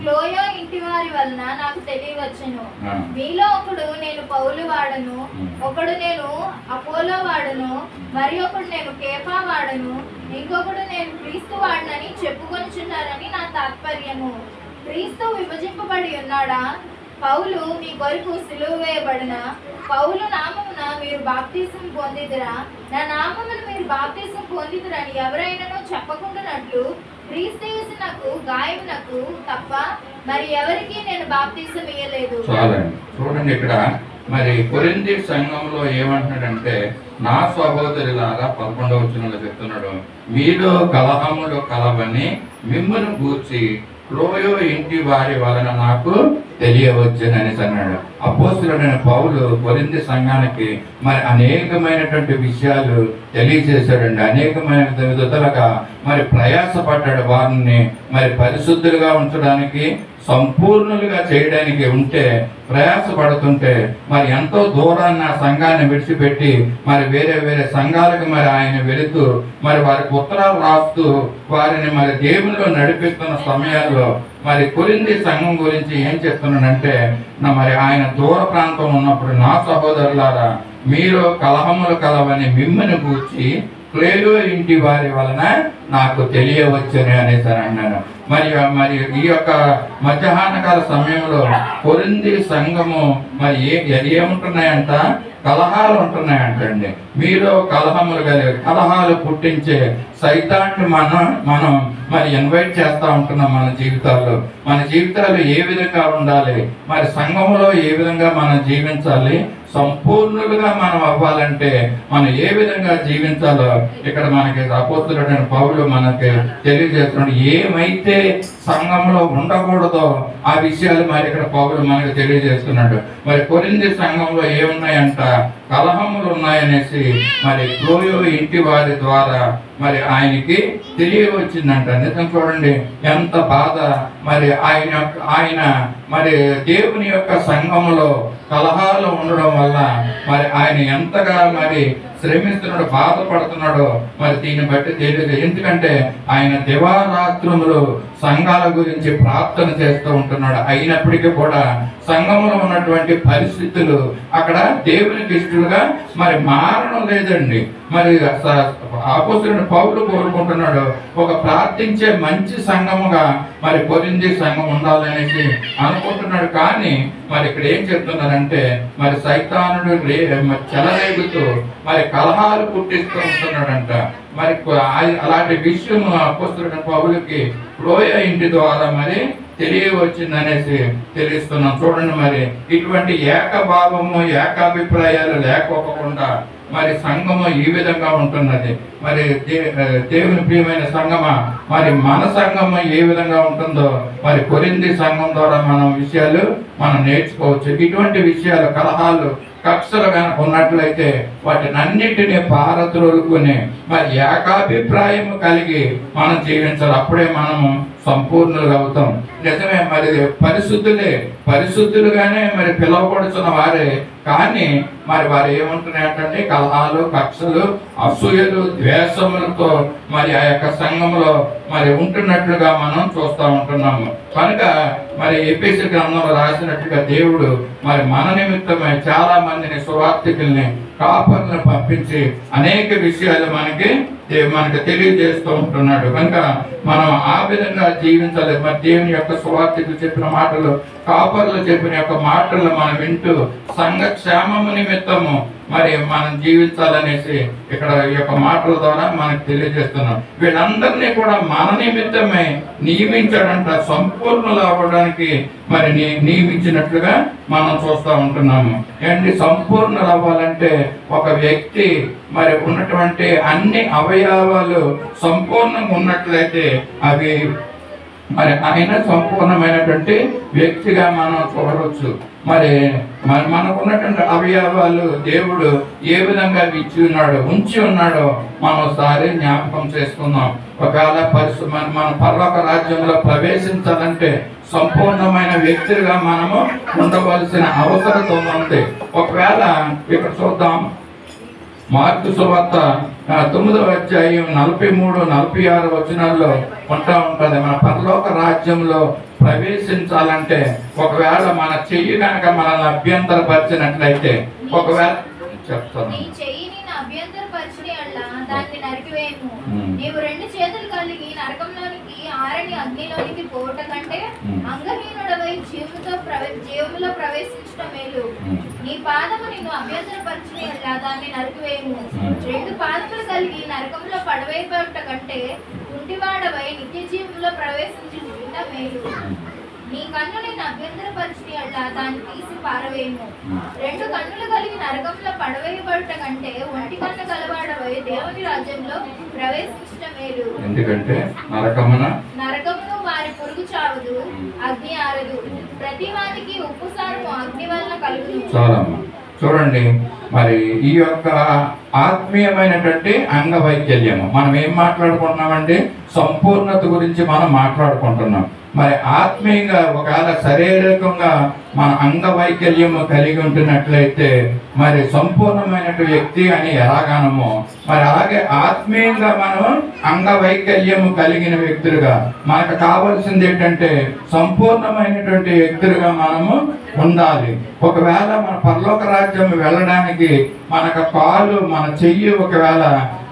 క్లోయో ఇంటి వారి వలన నాకు తెలియవచ్చును. మీలో ఒకడు నేను పౌలు వాడను, ఒకడు నేను అపోలో వాడను, మరి ఒకడు నేను కేఫా వాడను, ఇంకొకడు నేను క్రీస్తు వాడనని చెప్పుకొనిచున్నారని నా తాత్పర్యము. క్రీస్తు విభజింపబడి ఉన్నాడా? పౌలు మీ కొరకు సిలువ వేయబడిన పౌలు నామమున మీరు బాప్తిసం పొందిదురా? నా నామమున మీరు బాప్తిసం పొందిదురని ఎవరైనానో చెప్పకుండానట్లు క్రీస్తు యేసునకు గాయమునకు తప్ప మరి ఎవరికి నేను బాప్తిసం ఇయ్యలేదు. చూడండి, ఇక్కడ మరి కొరింథీ సంఘంలో ఏమంటున్నాడంటే నా సహోదరులారా 11వ వచనంలో చెప్తున్నాడు, మీలో కలహములు కలవని మిమ్మల్ని గూర్చి క్లోయో ఇంటి వారి వలన నాకు తెలియవచ్చునని అన్నాడు. అపోస్తలుడైన పౌలు కొరింథీ సంఘానికి మరి అనేకమైనటువంటి విషయాలు తెలియజేశాడండి. అనేకమైన విధాలుగా మరి ప్రయాసపడ్డాడు. వారిని మరి పరిశుద్ధులుగా ఉంచడానికి, సంపూర్ణులుగా చేయడానికి ఉంటే ప్రయాసపడుతుంటే మరి ఎంతో దూరాన్ని ఆ సంఘాన్ని విడిచిపెట్టి మరి వేరే వేరే సంఘాలకు మరి ఆయన వెళుతూ మరి వారికి ఉత్తరాలు రాస్తూ వారిని మరి దేవునిలో నడిపిస్తున్న సమయాల్లో మరి కొరింథీ సంఘం గురించి ఏం చెప్తున్నాడంటే మరి ఆయన దూర ప్రాంతం ఉన్నప్పుడు నా సహోదరులారా మీరు కలహములు కలవని మిమ్మల్ని గూర్చి క్లోయో ఇంటి వారి వలన నాకు తెలియవచ్చని అనేసి అన్నాను. మరి ఈ యొక్క మధ్యాహ్నకాల సమయంలో కొరింథీ సంఘము మరి ఏముంటున్నాయంట? కలహాలు ఉంటున్నాయంటండి. మీలో కలహములు కలిగి కలహాలు పుట్టించే సైతాన్ని మనం మరి ఇన్వైట్ చేస్తూ ఉంటున్నాం మన జీవితాల్లో. మన జీవితాలు ఏ విధంగా ఉండాలి, మరి సంఘంలో ఏ విధంగా మనం జీవించాలి, సంపూర్ణులుగా మనం అవ్వాలంటే మనం ఏ విధంగా జీవించాలో ఇక్కడ మనకి అపోస్తలుడైన పౌలు మనకి తెలియజేస్తున్నాడు. ఏమైతే సంఘంలో ఉండకూడదో ఆ విషయాలు మరి ఇక్కడ పౌలు మనకి తెలియజేస్తున్నాడు. మరి కొరింథీ సంఘంలో ఏమున్నాయంట, కలహములు ఉన్నాయనేసి మరి క్లోయో ఇంటి వారి ద్వారా మరి ఆయనకి తెలియవచ్చిందంట. నిజం చూడండి ఎంత బాధ. మరి ఆయన మరి దేవుని యొక్క సంఘములో కలహాలు ఉండడం వల్ల మరి ఆయన ఎంతగా మరి శ్రమిస్తున్నాడు, బాధపడుతున్నాడో మరి దీన్ని బట్టి తెలియదు. ఎందుకంటే ఆయన దివారాత్రములు సంఘాల గురించి ప్రార్థన చేస్తూ ఉంటున్నాడు. అయినప్పటికీ కూడా సంఘంలో ఉన్నటువంటి పరిస్థితులు అక్కడ దేవునికి ఇష్టలుగా మరి మారడం లేదండి. మరి అపోస్తలుడైన పౌలు కోరుకుంటున్నాడు ఒక ప్రార్థించే మంచి సంఘముగా మరి కొరింథీ సంఘం ఉండాలనేసి అనుకుంటున్నాడు. కానీ మరి ఇక్కడ ఏం చెప్తున్నారంటే మరి సైతానుడు చెలరేగుతూ మరి కలహాలు పుట్టిస్తూ ఉంటున్నాడంట. మరి అలాంటి విషయం అపోస్తలుడైన పౌలుకి క్లోయ ఇంటి ద్వారా మరి తెలియవచ్చిందనేసి తెలుస్తున్నాం. చూడండి మరి ఇటువంటి ఏకభావము ఏకాభిప్రాయాలు లేకపోకుండా మరి సంఘము ఈ విధంగా ఉంటున్నది. మరి దేవుని ప్రియమైన సంఘమా, మరి మన సంఘము ఏ విధంగా ఉంటుందో మరి కొరింథీ సంఘం ద్వారా విషయాలు మనం నేర్చుకోవచ్చు. ఇటువంటి విషయాలు కలహాలు కక్షలు కనుక ఉన్నట్లయితే వాటిని అన్నిటినీ పారద్రోలుకుని మరి ఏకాభిప్రాయం కలిగి మనం జీవించాలి. అప్పుడే మనము సంపూర్ణులుగా అవుతాం. నిజమే, మరి పరిశుద్ధులుగానే మరి పిలవబడుతున్న వారే, కానీ మరి వారు ఏమంటున్నాయంటే కలహాలు కక్షలు అసూయలు ద్వేషములతో మరి ఆ యొక్క సంఘంలో మరి ఉంటున్నట్లుగా మనం చూస్తూ ఉంటున్నాము. కనుక మరి ఎఫెసీ గ్రంథంలో రాసినట్టుగా దేవుడు మరి మన నిమిత్తమై చాలా మందిని సువార్థికుల్ని కాపర్లను పంపించి అనేక విషయాలు మనకి తెలియజేస్తూ ఉంటున్నాడు. కనుక మనం ఆ విధంగా జీవించాలి. మరి దేవుని యొక్క సువార్థికులు చెప్పిన మాటలు, కాపర్లు చెప్పిన యొక్క మాటలు మనం వింటూ సంఘ క్షేమము నిమిత్తము మరి మనం జీవించాలనేసి ఇక్కడ ఈ యొక్క మాటల ద్వారా మనకు తెలియజేస్తున్నాం. వీళ్ళందరినీ కూడా మన నిమిత్తమే నియమించాడంట, సంపూర్ణులు అవ్వడానికి మరి నియమించినట్లుగా మనం చూస్తూ ఉంటున్నాము. ఏంటి సంపూర్ణులు అవ్వాలంటే ఒక వ్యక్తి మరి ఉన్నటువంటి అన్ని అవయవాలు సంపూర్ణంగా ఉన్నట్లయితే అవి మరి ఆయన సంపూర్ణమైనటువంటి వ్యక్తిగా మనం చూడవచ్చు. మరి మనకున్నటువంటి అవయవాలు దేవుడు ఏ విధంగా ఉంచి ఉన్నాడో మనం ఒకసారి జ్ఞాపకం చేసుకుందాం. ఒకవేళ మన పరలోక రాజ్యంలో ప్రవేశించాలంటే సంపూర్ణమైన వ్యక్తులుగా మనము ఉండవలసిన అవసరం ఉంది. ఒకవేళ ఇక్కడ చూద్దాం, మార్కు సువార్త 9వ అధ్యాయం 43-46 వచనాల్లో ఉంటా ఉంటుంది. మన పరలోక రాజ్యంలో ప్రవేశించాలంటే ఒకవేళ మన చెయ్యి కనుక మనల్ని అభ్యంతరపరిచినట్లయితే, ఒకవేళ చెప్తాను దాన్ని నరికివేయము. నీవు రెండు చేతులు కలిగి నరకంలోనికి ఆరని అగ్నిలోనికి పోవట కంటే అంగహీనుడవై జీవములో ప్రవేశించడం మేలు. నీ పాదము నిన్ను అభ్యంతరపరిచిన దాన్ని నరికివేయము. రెండు పాదములు కలిగి నరకంలో పడవేయబడట కంటే కుంటివాడవై నిత్య జీవంలో ప్రవేశించడం మేలు. నీ కన్ను నిన్ను అభ్యంతరపరిచిన దాన్ని తీసి పారవేయము. రెండు కన్నులు కలిగి నరకంలో పడవేయబడట కంటే ఒంటి కన్ను కలవాడవై దేవుని రాజ్యంలో ప్రవేశించడం మేలు. ఎందుకంటే నరకమును వారి పురుగు చావదు, అగ్ని ఆరదు. ప్రతి వానికి ఉప్పు సారము అగ్ని వలన కలుగును. చూడండి, మరి ఈ యొక్క ఆత్మీయమైనటువంటి అంగవైకల్యము మనం ఏం మాట్లాడుకుంటున్నామండి? సంపూర్ణత గురించి మనం మాట్లాడుకుంటున్నాం. మరి ఆత్మీయంగా ఒకవేళ శారీరకంగా మన అంగవైకల్యము కలిగి ఉంటున్నట్లయితే మరి సంపూర్ణమైన వ్యక్తి అని ఎలాగానమో మరి అలాగే ఆత్మీయంగా మనం అంగవైకల్యము కలిగిన వ్యక్తులుగా మనకు కావాల్సింది ఏంటంటే సంపూర్ణమైనటువంటి వ్యక్తులుగా మనము ఉండాలి. ఒకవేళ మన పరలోక రాజ్యం వెళ్ళడానికి మనకు కాలు మన చెయ్యి ఒకవేళ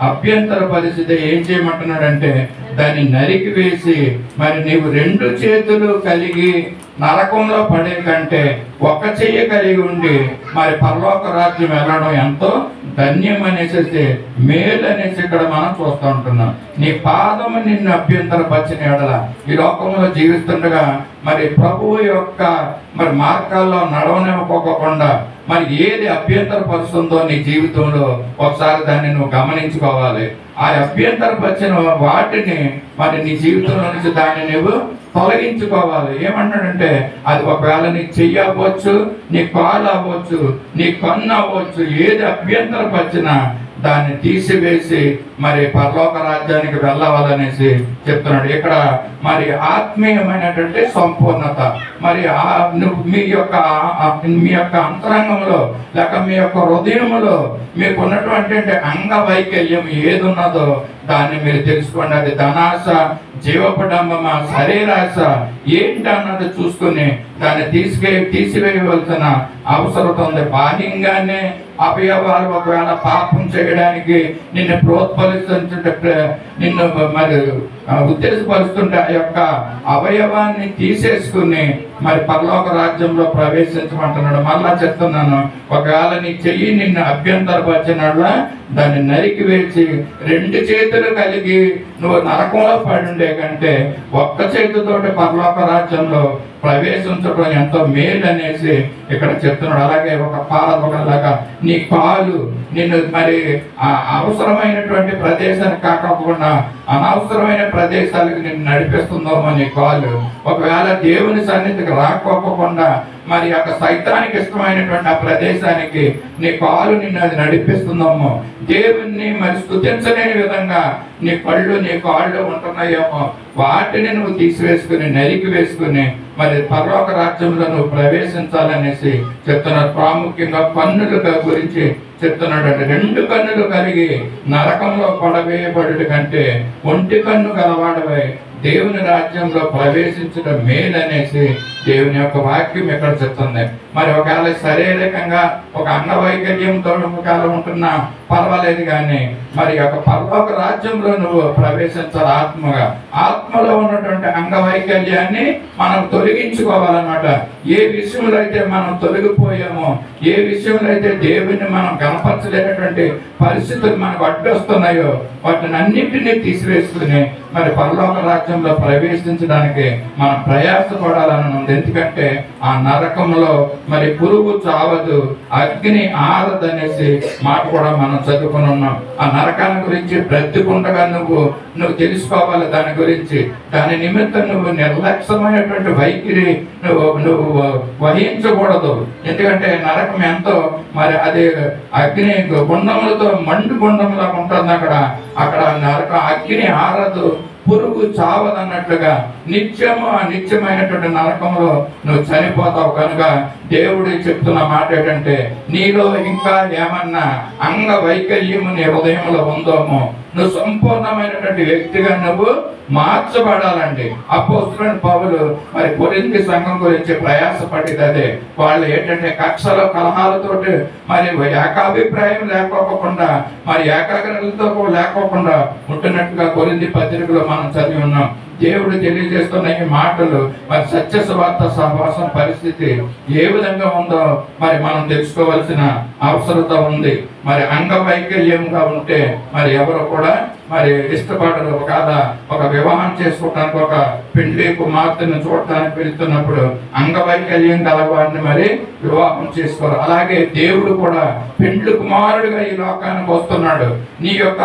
అభ్యంతర పరిస్థితి ఏం చేయమంటున్నాడంటే దాన్ని నరికి వేసి మరి నీవు రెండు చేతులు కలిగి నరకంలో పడే కంటే ఒక చెయ్యి కలిగి ఉండి మరి పరలోక రాజ్యం వెళ్ళడం ఎంతో ధన్యం అనేసి మేలు అనేసి ఇక్కడ మనం చూస్తూ ఉంటున్నాం. నీ పాదము నిన్ను అభ్యంతరపరిచిన ఎడల ఈ లోకంలో జీవిస్తుండగా మరి ప్రభువు యొక్క మరి మార్గాల్లో నడవనివ్వకోకుండా మరి ఏది అభ్యంతరపరుస్తుందో నీ జీవితంలో ఒకసారి దాన్ని నువ్వు గమనించుకోవాలి. ఆ అభ్యంతరపరిచిన వాటిని మరి నీ జీవితంలో నుంచి దాన్ని నువ్వు తొలగించుకోవాలి. ఏమంటాడంటే అది ఒకవేళ నీ చెయ్యి అవ్వచ్చు, నీ కాలు అవ్వచ్చు, నీ కన్ను అవ్వచ్చు, ఏది అభ్యంతరపరిచినా దాన్ని తీసివేసి మరి పరలోక రాజ్యానికి వెళ్ళవాలనేసి చెప్తున్నాడు. ఇక్కడ మరి ఆత్మీయమైనటువంటి సంపూర్ణత మరి మీ యొక్క అంతరంగంలో లేక మీ యొక్క హృదయంలో మీకు ఉన్నటువంటి అంగవైకల్యం ఏది ఉన్నదో దాన్ని మీరు తెలుసుకోండి. అది ధనాశ, జీవపడంబమ, శరీరాశ ఏంటి అన్నది చూసుకుని దాన్ని తీసివేయవలసిన అవసరం ఉంది. బాహ్యంగానే అవయవాలు ఒకవేళ పాపం చేయడానికి నిన్ను ప్రోత్సహిస్తుంటే, నిన్ను మరి ఉద్దేశపరుస్తుంటే ఆ యొక్క అవయవాన్ని తీసేసుకుని మరి పరలోక రాజ్యంలో ప్రవేశించమంటున్నాడు. మళ్ళా చెప్తున్నాను, ఒకవేళ నీ చెయ్యి నిన్ను అభ్యంతరపరిచినట్ల దాన్ని నరికి వేసి 2 చేతులు కలిగి నువ్వు నరకంలో పడి ఉండే కంటే ఒక్క చేతితోటి పరలోక రాజ్యంలో ప్రవేశించడం ఎంతో మేలు అనేసి ఇక్కడ చెప్తున్నాడు. అలాగే ఒకలాగా నీ కాలు నిన్ను మరి అవసరమైనటువంటి ప్రదేశానికి కాకుండా అనవసరమైన ప్రదేశాలకు నిన్ను నడిపిస్తుందేమో నీ కాలు. ఒకవేళ దేవుని సన్నిధికి రాకపోకుండా మరి యొక్క సైతానికి ఇష్టమైనటువంటి ఆ ప్రదేశానికి నీ కాలు నిన్ను అది నడిపిస్తుందేమో. దేవుణ్ణి మరి స్తుతించలేని విధంగా నీ కళ్ళు నీ కాళ్ళు ఉంటున్నాయేమో, వాటిని నువ్వు తీసివేసుకుని నరికి వేసుకుని మరి పరలోక రాజ్యంలో నువ్వు ప్రవేశించాలనేసి చెప్తున్నాడు. ప్రాముఖ్యంగా కన్నుల గురించి చెప్తున్నాడు. అంటే 2 కన్నులు కలిగి నరకంలో పడవేయబడుట కంటే ఒంటి కన్ను గలవాడవై దేవుని రాజ్యంలో ప్రవేశించడం మేలనేసి దేవుని యొక్క వాక్యం ఇక్కడ చెప్తుంది. మరి ఒకవేళ శారీరకంగా ఒక అంగవైకల్యంతో ఒకవేళ ఉంటున్నా పర్వాలేదు, కానీ మరి యొక్క పరలోక రాజ్యంలో నువ్వు ప్రవేశించాలి. ఆత్మలో ఉన్నటువంటి అంగవైకల్యాన్ని మనం తొలగించుకోవాలన్నమాట. ఏ విషయంలో అయితే మనం తొలగిపోయామో, ఏ విషయంలో అయితే దేవుని మనం కనపరచలేనటువంటి పరిస్థితులు మనకు అడ్డొస్తున్నాయో వాటిని అన్నింటినీ తీసివేసుకుని మరి పరలోక రాజ్యంలో ప్రవేశించడానికి మనం ప్రయాసపడాలని ఉంది. ఎందుకంటే ఆ నరకంలో మరి పురుగు చావదు, అగ్ని ఆరదనేసి మాట కూడా మనం చదువుకుని ఉన్నాం. ఆ నరకాన్ని గురించి బ్రతికుండగా నువ్వు తెలుసుకోవాలి. దాని గురించి దాని నిమిత్తం నువ్వు నిర్లక్ష్యమైనటువంటి వైఖరి నువ్వు వహించకూడదు. ఎందుకంటే నరకం ఎంతో మరి అది అగ్ని గుండములతో మండు గుండంలా ఉంటుంది. అక్కడ నరక అగ్ని ఆరదు, పురుగు చావదన్నట్లుగా నిత్యమైనటువంటి నరకంలో నువ్వు చనిపోతావు. కనుక దేవుడు చెప్తున్న మాట ఏంటంటే, నీలో ఇంకా ఏమన్నా అంగవైకల్యము నీ హృదయంలో ఉందోమో, నువ్వు సంపూర్ణమైనటువంటి వ్యక్తిగా నువ్వు మార్చబడాలండి. అపోస్తలుడైన పౌలు మరి కొరింథీ సంఘం గురించి ప్రయాసపడేది అదే. వాళ్ళు ఏంటంటే కక్షల కలహాలతోటి మరి ఏకాభిప్రాయం లేకోకుండా మరి ఏకాగ్రతలతో లేకోకుండా ఉంటున్నట్టుగా కొరింథీ పత్రికలో మనం చదివి ఉన్నాం. దేవుడు తెలియజేస్తున్న ఈ మాటలు మరి సత్య సువార్త సహవాసం పరిస్థితి ఏ విధంగా ఉందో మరి మనం తెలుసుకోవాల్సిన అవసరత ఉంది. మరి అంగవైకల్యంగా ఉంటే మరి ఎవరు కూడా మరి ఇష్టపడరు. ఒక వివాహం చేసుకోవడానికి ఒక పెండ్లి కుమార్తెను చూడటానికి వెళ్తున్నప్పుడు అంగవైకల్యం గలవాడిని మరి వివాహం చేసుకోరు. అలాగే దేవుడు కూడా పెండ్లి కుమారుడిగా ఈ లోకానికి వస్తున్నాడు. నీ యొక్క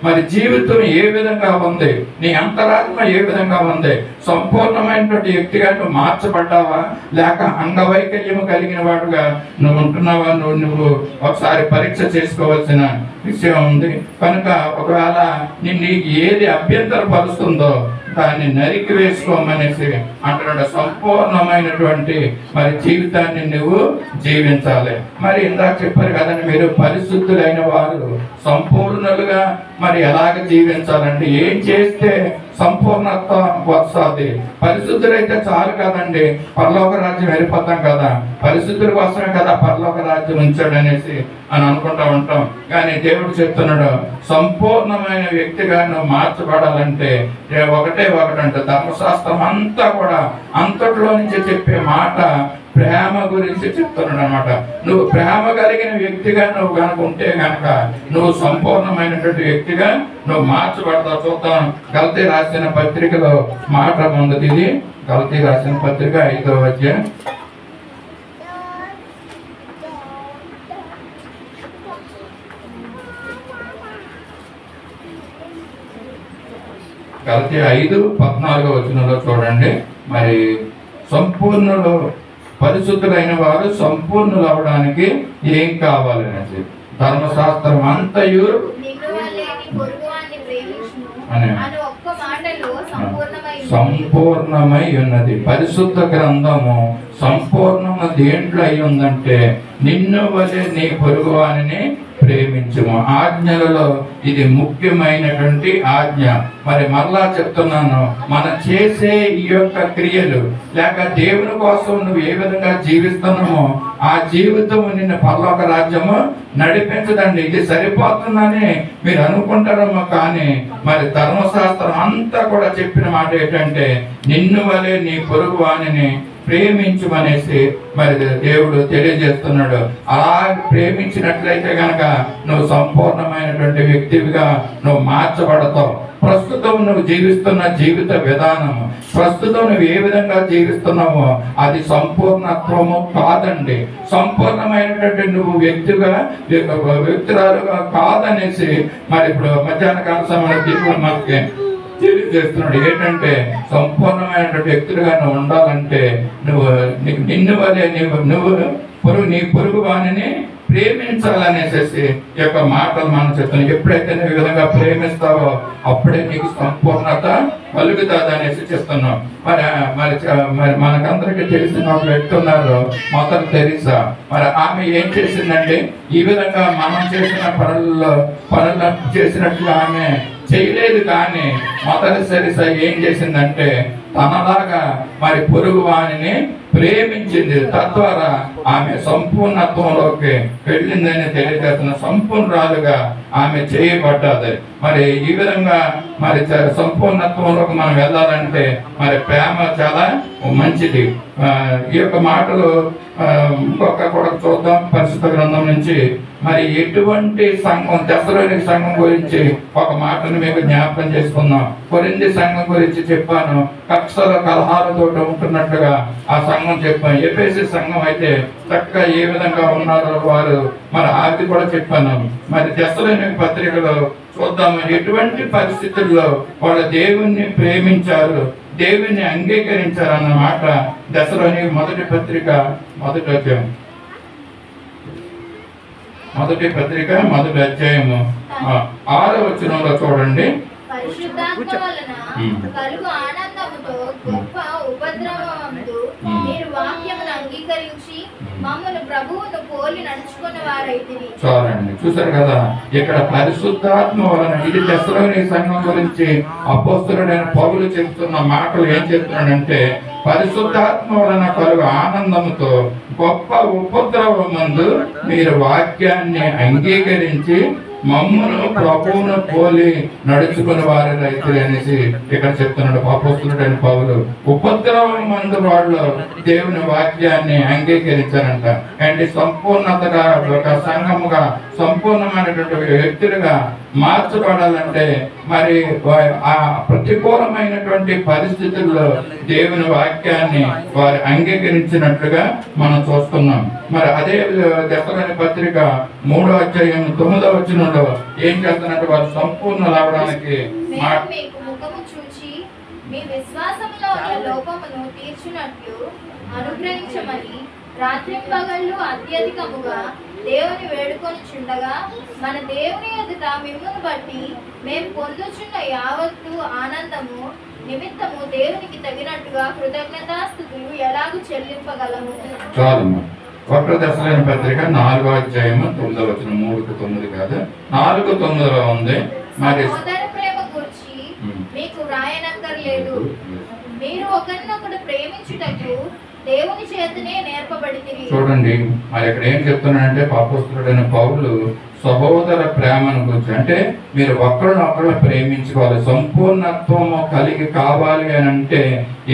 మరి జీవితం ఏ విధంగా ఉంది, నీ అంతరాత్మ ఏ విధంగా ఉంది, సంపూర్ణమైనటువంటి వ్యక్తిగా నువ్వు మార్చబడ్డావా లేక అంగవైకల్యము కలిగిన వాడుగా నువ్వు ఉంటున్నావా? నువ్వు ఒకసారి పరీక్ష చేసుకోవాల్సిన విషయం ఉంది. కనుక ఒకవేళ నీకు ఏది అభ్యంతరపరుస్తుందో దాన్ని నరికి వేసుకోమనేసి అంటున్నాడు. సంపూర్ణమైనటువంటి మరి జీవితాన్ని నువ్వు జీవించాలి. మరి ఇందాక చెప్పారు కదండి, మీరు పరిశుద్ధులైన వారు సంపూర్ణులుగా మరి ఎలాగ జీవించాలంటే ఏం చేస్తే సంపూర్ణత వస్తుంది. పరిశుద్ధులైతే చాలు కదండి, పరలోక రాజ్యం వెళ్ళిపోతాం కదా, పరిశుద్ధుల కోసమే కదా పరలోక రాజ్యం ఉంచాడు అనేసి అని అనుకుంటా ఉంటాం. కానీ దేవుడు చెప్తున్నాడు, సంపూర్ణమైన వ్యక్తిగా నువ్వు మార్చబడాలంటే ఒకటంటే ధర్మశాస్త్రం అంతా కూడా అంతట్లో నుంచి చెప్పే మాట ప్రేమ గురించి చెప్తున్నాడు అనమాట. నువ్వు ప్రేమ కలిగిన వ్యక్తిగా నువ్వు కనుక ఉంటే కనుక నువ్వు సంపూర్ణమైనటువంటి వ్యక్తిగా నువ్వు మార్చబడతావు. చూద్దాం, గలతీ రాసిన పత్రికలో మాట ఉన్నది. ఇది గలతీ రాసిన పత్రిక 5వ అధ్యాయం. గలతీ 5:14 చూడండి. మరి సంపూర్ణులు పరిశుద్ధులైన వారు సంపూర్ణులు అవడానికి ఏం కావాలనేసి ధర్మశాస్త్రం అంతయు సంపూర్ణమై ఉన్నది. పరిశుద్ధ గ్రంథము సంపూర్ణము దేంట్లో అయి ఉందంటే నిన్ను వలె నీ పొరుగువానిని ప్రేమించుము. ఆజ్ఞలలో ఇది ముఖ్యమైనటువంటి ఆజ్ఞ. మరి మరలా చెప్తున్నాను, మనం చేసే ఈ యొక్క క్రియలు లేక దేవుని కోసం నువ్వు ఏ విధంగా జీవిస్తున్నామో ఆ జీవితం నిన్ను పరలోక రాజ్యము నడిపించదండి. ఇది సరిపోతుందని మీరు అనుకుంటారేమో, కానీ మరి ధర్మశాస్త్రం అంతా కూడా చెప్పిన మాట ఏంటంటే నిన్ను వలె నీ పొరుగు వానిని ప్రేమించమనేసి మరి దేవుడు తెలియజేస్తున్నాడు. అలా ప్రేమించినట్లయితే గనక నువ్వు సంపూర్ణమైనటువంటి వ్యక్తివిగా నువ్వు మార్చబడతావు. ప్రస్తుతం నువ్వు జీవిస్తున్న జీవిత విధానము, ప్రస్తుతం నువ్వు ఏ విధంగా జీవిస్తున్నావో అది సంపూర్ణత్వము కాదండి. సంపూర్ణమైనటువంటి నువ్వు వ్యక్తురాలుగా కాదనేసి మరి ఇప్పుడు మధ్యాహ్న కాల సమయంలో దేవుడు మనకి తెలియజేస్తున్నాడు. ఏంటంటే సంపూర్ణమైనటువంటి వ్యక్తులుగా నువ్వు ఉండాలంటే నువ్వు నిన్ను వలె నీ పొరుగు వానిని ప్రేమించాలనేసి ఈ యొక్క మాటలు మనం చెప్తున్నాం. ఎప్పుడైతే నువ్వు ఈ విధంగా ప్రేమిస్తావో అప్పుడే నీకు సంపూర్ణత కలుగుతుంది అనేసి చెప్తున్నాం. మరి మనకందరికీ తెలిసిన ఒక వ్యక్తి ఉన్నారు, మదర్ తెరీసా. మరి ఆమె ఏం చేసిందండి, ఈ విధంగా మనం చేసిన పనులు చేసినట్టుగా ఆమె చేయలేదు. కానీ మదర్ తెరీసా ఏం చేసిందంటే తనలాగా మరి పొరుగు వానిని ప్రేమించింది. తద్వారా ఆమె సంపూర్ణత్వంలోకి వెళ్ళిందని తెలియజేస్తున్న సంపూర్ణరాలుగా ఆమె చేయబడ్డది. మరి ఈ విధంగా మరి సంపూర్ణత్వంలోకి మనం వెళ్ళాలంటే మరి ప్రేమ చాలా మంచిది. ఈ యొక్క మాటలు ఇంకొక కూడా చూద్దాం పరిశుద్ధ గ్రంథం నుంచి. మరి ఎటువంటి సంఘం, తెస్సలోనిక సంఘం గురించి ఒక మాటను మీకు జ్ఞాపకం చేసుకుందాం. కొరింథీ సంఘం గురించి చెప్పాను, కక్షల కలహాలతో ఉంటున్నట్లుగా ఆ సంఘం చెప్పాను. ఎఫెసీ సంఘం అయితే చక్కగా ఏ విధంగా ఉన్నారో వారు మరి అది కూడా చెప్పాను. మరి తెస్సలోనిక పత్రికలో చూద్దాము, ఎటువంటి పరిస్థితుల్లో వాళ్ళు దేవుణ్ణి ప్రేమించారు, దేవుణ్ణి అంగీకరించారు అన్న మాట తెస్సలోనిక మొదటి పత్రిక మొదటి అధ్యాయము 6వ వచనంలో చూడండి. పరిశుద్ధాత్మ వలన కలుగు ఆనందముతో గొప్ప ఉపద్రవముతో మీరు వాక్యమును అంగీకరించి మమ్మను ప్రభువును పోలి నడుచుకున్న వారైతిరి. చూడండి, చూసారు కదా, ఇక్కడ పరిశుద్ధాత్మ వలన, ఇది తెస్సలోనిక సంఘం గురించి అపోస్తలుడైన పౌలు చెప్తున్న మాటలు ఏం చెప్తున్నాడంటే పరిశుద్ధాత్మ వలన కలుగు ఆనందముతో గొప్ప ఉపద్రవమందు మీరు వాక్యాన్ని అంగీకరించి మమ్మను ప్రభువును పోలి నడుచుకుని వారి రైతులు అనేసి ఇక్కడ చెప్తున్నాడు అపోస్తలుడైన పౌలు. ఉపద్రవం మందు వాళ్ళు దేవుని వాక్యాన్ని అంగీకరించారంట. అంటే సంపూర్ణతగా ఒక సంఘముగా సంపూర్ణమైనటువంటి వ్యక్తులుగా మార్చబడాలంటే మరి ఆ ప్రతికూలమైనటువంటి పరిస్థితుల్లో దేవుని వాక్యాన్ని వారు అంగీకరించినట్లుగా మనం చూస్తున్నాం. మరి అదే తెస్సలోనిక పత్రిక 3వ అధ్యాయం 9వ వచనంలో ఏం చేస్తున్నట్టు వారు సంపూర్ణ అవడానికి మీ విశ్వాసంలో ఉన్న లోపమును తీర్చునట్లు అనుగ్రహించమని రాత్రింపగళ్ళు అత్యధికముగా దేవుని వేడుకొనుచుండగా మన దేవుని ఎదుట మిమ్మును బట్టి మేము పొందుచున్న యావత్తు ఆనందము నిమిత్తము దేవునికి తగినట్టుగా కృతజ్ఞతాస్తుతులు ఎలాగూ చెల్లింపగలము. ఒకటో తెస్సలోనిక పత్రిక 4వ అధ్యాయము 9వ వచనం, 3-9 కాదు 4-9లో ఉంది. మరి సోదర ప్రేమ గురించి మీకు రాయనక్కర్లేదు. మీరు ఒకరినొకడు ప్రేమించుటకు దేవుని చేతనే నేర్పబడితివి. చూడండి, మరి ఇక్కడ ఏం చెప్తున్నాడంటే అపోస్తలుడైన పౌలు సహోదర ప్రేమను గురించి, అంటే మీరు ఒకరినొకరు ప్రేమించుకోవాలి, సంపూర్ణత్వము కలిగి కావాలి అని అంటే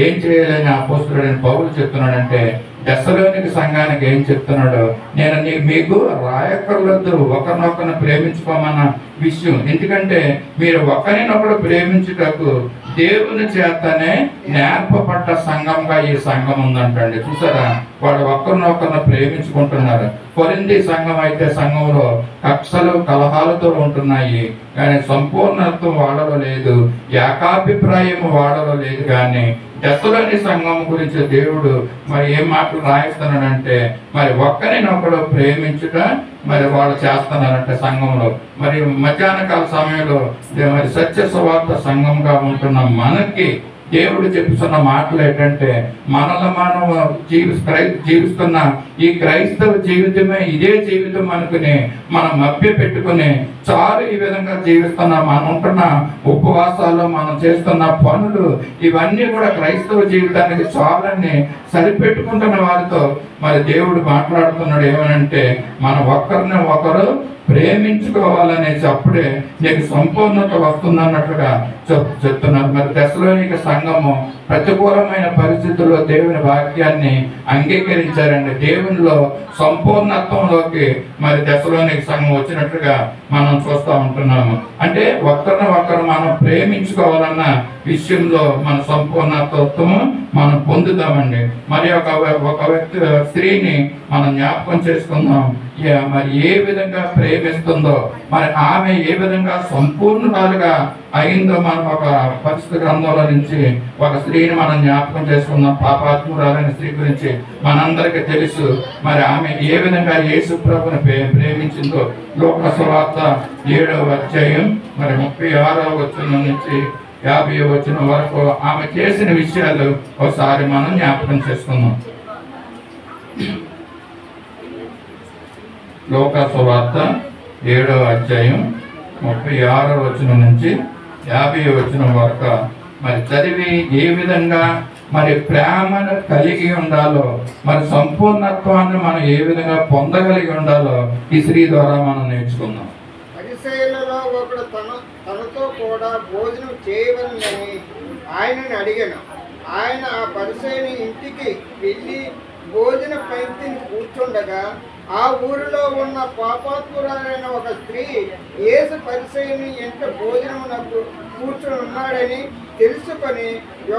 ఏం చేయాలని అపోస్తలుడైన పౌలు చెప్తున్నాడంటే దెస్సలోనిక సంఘానికి ఏం చెప్తున్నాడు, నేను మీకు రాయక్కర్లొద్దు ఒకరినొకరిని ప్రేమించుకోమన్న విషయం. ఎందుకంటే మీరు ఒకరినొకరు ప్రేమించుటకు దేవుని చేతనే నేర్పబడ్డ సంఘంగా ఈ సంఘం ఉందంటండి. చూసారా, వాళ్ళు ఒకరినొకరిని ప్రేమించుకుంటున్నారు. కొరింథీ సంఘం అయితే సంఘంలో కక్షలు కలహాలతో ఉంటున్నాయి, కానీ సంపూర్ణత్వం వాళ్ళలో లేదు, ఏకాభిప్రాయం వాళ్ళలో లేదు. కానీ దెస్సలోని సంఘం గురించి దేవుడు మరి ఏం మాటలు రాయిస్తున్నాడంటే మరి ఒక్కరినొకడు ప్రేమించుట మరి వాళ్ళు చేస్తున్నారంటే సంఘంలో. మరి మధ్యాహ్న కాల సమయంలో మరి సత్య సువార్త సంఘంగా ఉంటున్న మనకి దేవుడు చెప్తున్న మాటలు ఏంటంటే మనల్ని మనం జీవిస్తున్న ఈ క్రైస్తవ జీవితమే ఇదే జీవితం అనుకుని మనం మభ్య పెట్టుకుని చాలు ఈ విధంగా జీవిస్తున్నాం. మనం ఉంటున్న ఉపవాసాలు, మనం చేస్తున్న పనులు ఇవన్నీ కూడా క్రైస్తవ జీవితానికి చాలని సరిపెట్టుకుంటున్న వారితో మరి దేవుడు మాట్లాడుతున్నాడు. ఏమనంటే మనం ఒకరిని ఒకరు ప్రేమించుకోవాలనేసి అప్పుడే నీకు సంపూర్ణత వస్తుందన్నట్లుగా చెప్తున్నారు. మరి దెస్సలోనిక సంఘము ప్రతికూలమైన పరిస్థితుల్లో దేవుని వాక్యాన్ని అంగీకరించారండి. దేవునిలో సంపూర్ణత్వంలోకి మరి దెస్సలోనిక సంఘం వచ్చినట్లుగా మనం చూస్తూ ఉంటున్నాము. అంటే ఒకరు మనం ప్రేమించుకోవాలన్న విషయంలో మన సంపూర్ణత్వము మనం పొందుతామండి. మరి ఒక వ్యక్తి స్త్రీని మనం జ్ఞాపకం చేసుకుందాం. మరి ఏ విధంగా ప్రేమిస్తుందో, మరి ఆమె ఏ విధంగా సంపూర్ణురాలుగా అయిందో మనం ఒక పరిశుద్ధ గ్రంథంలో నుంచి ఒక స్త్రీని మనం జ్ఞాపకం చేసుకుందాం. పాపాత్మురాలైన స్త్రీ గురించి మనందరికీ తెలుసు. మరి ఆమె ఏ విధంగా యేసు ప్రభుని ప్రేమించిందో లోక సువార్త 7వ అధ్యాయం మరి 36వ వచనం నుంచి 50వ వచనం వరకు ఆమె చేసిన విషయాలు ఒకసారి మనం జ్ఞాపకం చేసుకుందాం. లోక సువార్త 7వ అధ్యాయం 36వ వచనం నుంచి 50వ వచనం వరకు మరి చదివి ఏ విధంగా మరి ప్రేమను కలిగి ఉండాలో, మరి సంపూర్ణత్వాన్ని మనం ఏ విధంగా పొందగలిగి ఉండాలో ఈ స్త్రీ ద్వారా మనం నేర్చుకుందాం. పరిసయ్యులలో ఒకడు తనతో కూడా భోజనం చేయవలనని ఆయనని అడిగాను. ఆయన ఆ పరిసయ్యుని ఇంటికి వెళ్ళి భోజన పంక్తిని కూర్చుండగా ఆ ఊరిలో ఉన్న పాపాత్మురాలైన ఒక స్త్రీ యేసు పరిసయ్యుని ఇంట భోజనమునకు కూర్చుని ఉన్నాడని తెలుసుకొని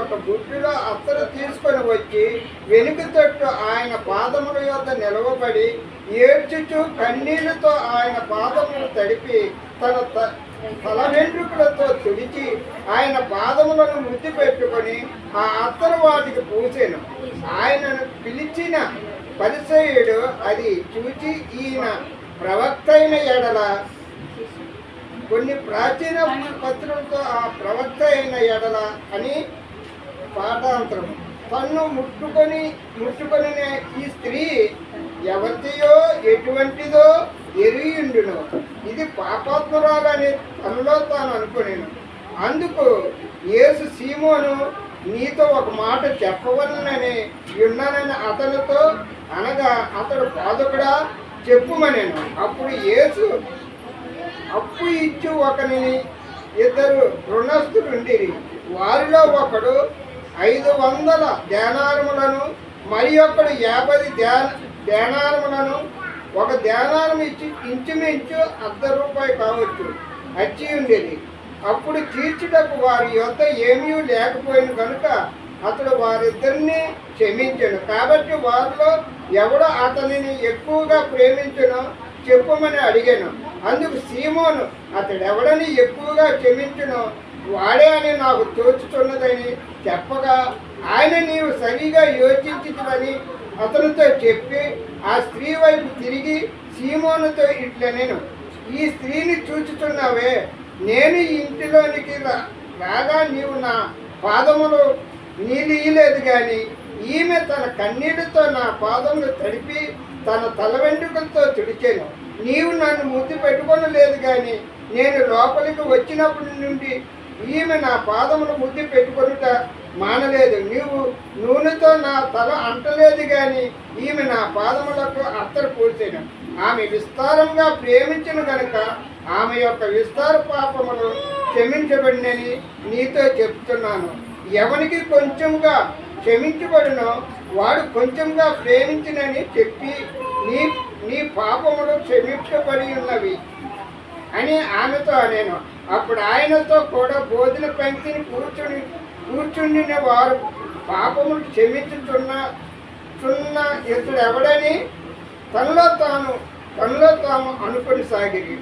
ఒక బుడ్డిలో అత్తరు తీసుకొని వచ్చి వెనుక తట్టు ఆయన పాదముల యొద్ద నిలవబడి ఏడ్చుచు కన్నీళ్లతో ఆయన పాదములు తడిపి తన తల వెంట్రుకలతో తుడిచి ఆయన పాదములను ముద్దు పెట్టుకొని ఆ అత్తరు వాటికి పూసెను. ఆయనను పిలిచిన పరిసయ్యుడు అది చూచి ఈయన ప్రవక్త అయిన ఎడల కొన్ని ప్రాచీన పత్రులతో ఆ ప్రవక్త అయిన ఎడల అని పాఠాంతరం తన్ను ముట్టుకొని ఈ స్త్రీ ఎవరిదో ఎటువంటిదో ఎరియుండును, ఇది పాపాత్మురాలని తనలో తాను అనుకునేను. అందుకు యేసు సీమోను నీతో ఒక మాట చెప్పవలనని ఉన్నానని అతనితో అనగా అతడు పాదకుడా చెప్పుమనేను. అప్పుడు యేసు అప్పు ఇచ్చి ఒకరిని ఇద్దరు రుణస్థులుండిరి. వారిలో ఒకడు 500 దేనారములను మరి ఒకడు 50 దేనారములను, ఒక దేనారం ఇచ్చి ఇంచుమించు ₹1 కావచ్చు అచ్చి ఉండేది. అప్పుడు తీర్చుటకు వారి యొద్ద ఏమీ లేకపోయిన కనుక అతడు వారిద్దరిని క్షమించను. కాబట్టి వారిలో ఎవడో అతనిని ఎక్కువగా ప్రేమించునో చెప్పమని అడిగాను. అందుకు సీమోను అతడెవడని ఎక్కువగా క్షమించునో వాడే అని నాకు తోచుతున్నదని చెప్పగా ఆయన నీవు సరిగా యోచించుదని అతనితో చెప్పి ఆ స్త్రీ వైపు తిరిగి సీమోనుతో ఇట్లనెను, ఈ స్త్రీని చూచుచున్నావే, నేను ఈ ఇంటిలోనికి రాగా నీవు నా పాదములు నీలియలేదు కానీ ఈమె తన కన్నీటితో నా పాదములు తడిపి తన తల వెంట్రుకలతో తుడిచాను. నీవు నన్ను ముద్దు పెట్టుకొనలేదు కానీ నేను లోపలికి వచ్చినప్పటి నుండి ఈమె నా పాదములు ముద్దు పెట్టుకొనుట మానలేదు. నీవు నూనెతో నా తల అంటలేదు కానీ ఈమె నా పాదములకు అత్తరు పూడ్చెను. ఆమె విస్తారంగా ప్రేమించిన కనుక ఆమె యొక్క విస్తార పాపములు క్షమించబడినని నీతో చెప్తున్నాను. ఎవనికి కొంచెంగా క్షమించబడినో వాడు కొంచెంగా ప్రేమించినని చెప్పి నీ నీ పాపములు క్షమించబడి ఉన్నవి అని ఆమెతో నేను. అప్పుడు ఆయనతో కూడా భోజన పంక్తిని కూర్చుండిన వారు పాపములు క్షమించుచున్న ఇతడు ఎవడని తనలో తాము అనుకుని సాగిరి.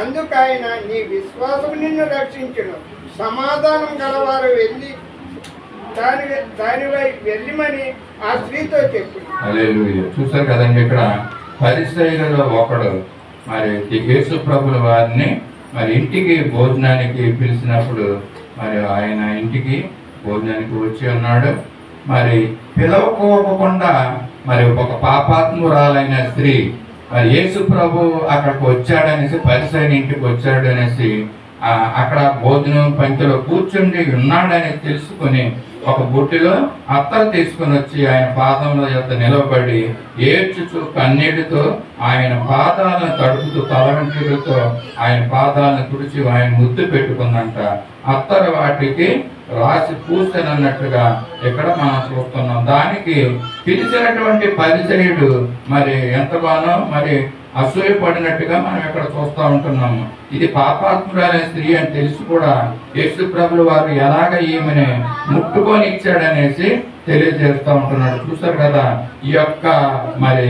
అందుకు ఆయన, నీ విశ్వాసం నిన్ను రక్షించును, సమాధానం గలవారు వెళ్ళి దానివై వెళ్ళమని ఆ స్త్రీతో చెప్పు. చూసారు కదండి, ఇక్కడ పరిసయ్యులలో ఒకడు మరి యేసు ప్రభుల వారిని మరి ఇంటికి భోజనానికి పిలిచినప్పుడు మరి ఆయన ఇంటికి భోజనానికి వచ్చి ఉన్నాడు. మరి పిలవకోకుండా మరి ఒక పాపాత్మురాలైన స్త్రీ మరి యేసు ప్రభు అక్కడికి వచ్చాడనేసి పరిసయ్యుని ఇంటికి వచ్చాడు అనేసి అక్కడ భోజనం పంక్తిలో కూర్చుండి ఉన్నాడని తెలుసుకుని ఒక బుట్టిలో అత్తరు తీసుకుని వచ్చి ఆయన పాదముల యొక్క నిలబడి ఏడ్చుచు కన్నీటితో ఆయన పాదాలను తడుపుతూ తల వెంట్రుకలతో ఆయన పాదాలను తుడిచి ఆయన ముద్దు పెట్టుకుందంట. అత్తరు వాటికి రాసి పూసనన్నట్టుగా ఇక్కడ మనం చూస్తున్నాం. దానికి పిలిచినటువంటి పరిసయ్యుడు మరి ఎంతగానో మరి అసూయపడినట్టుగా మనం ఇక్కడ చూస్తూ ఉంటున్నాము. ఇది పాపాత్మురాలైన స్త్రీ అని తెలిసి కూడా యేసు ప్రభుల వారు ఎలాగ ఈమెని ముట్టుకొని ఇచ్చాడనేసి తెలియజేస్తూ ఉంటున్నాడు. చూసారు కదా, ఈ యొక్క మరి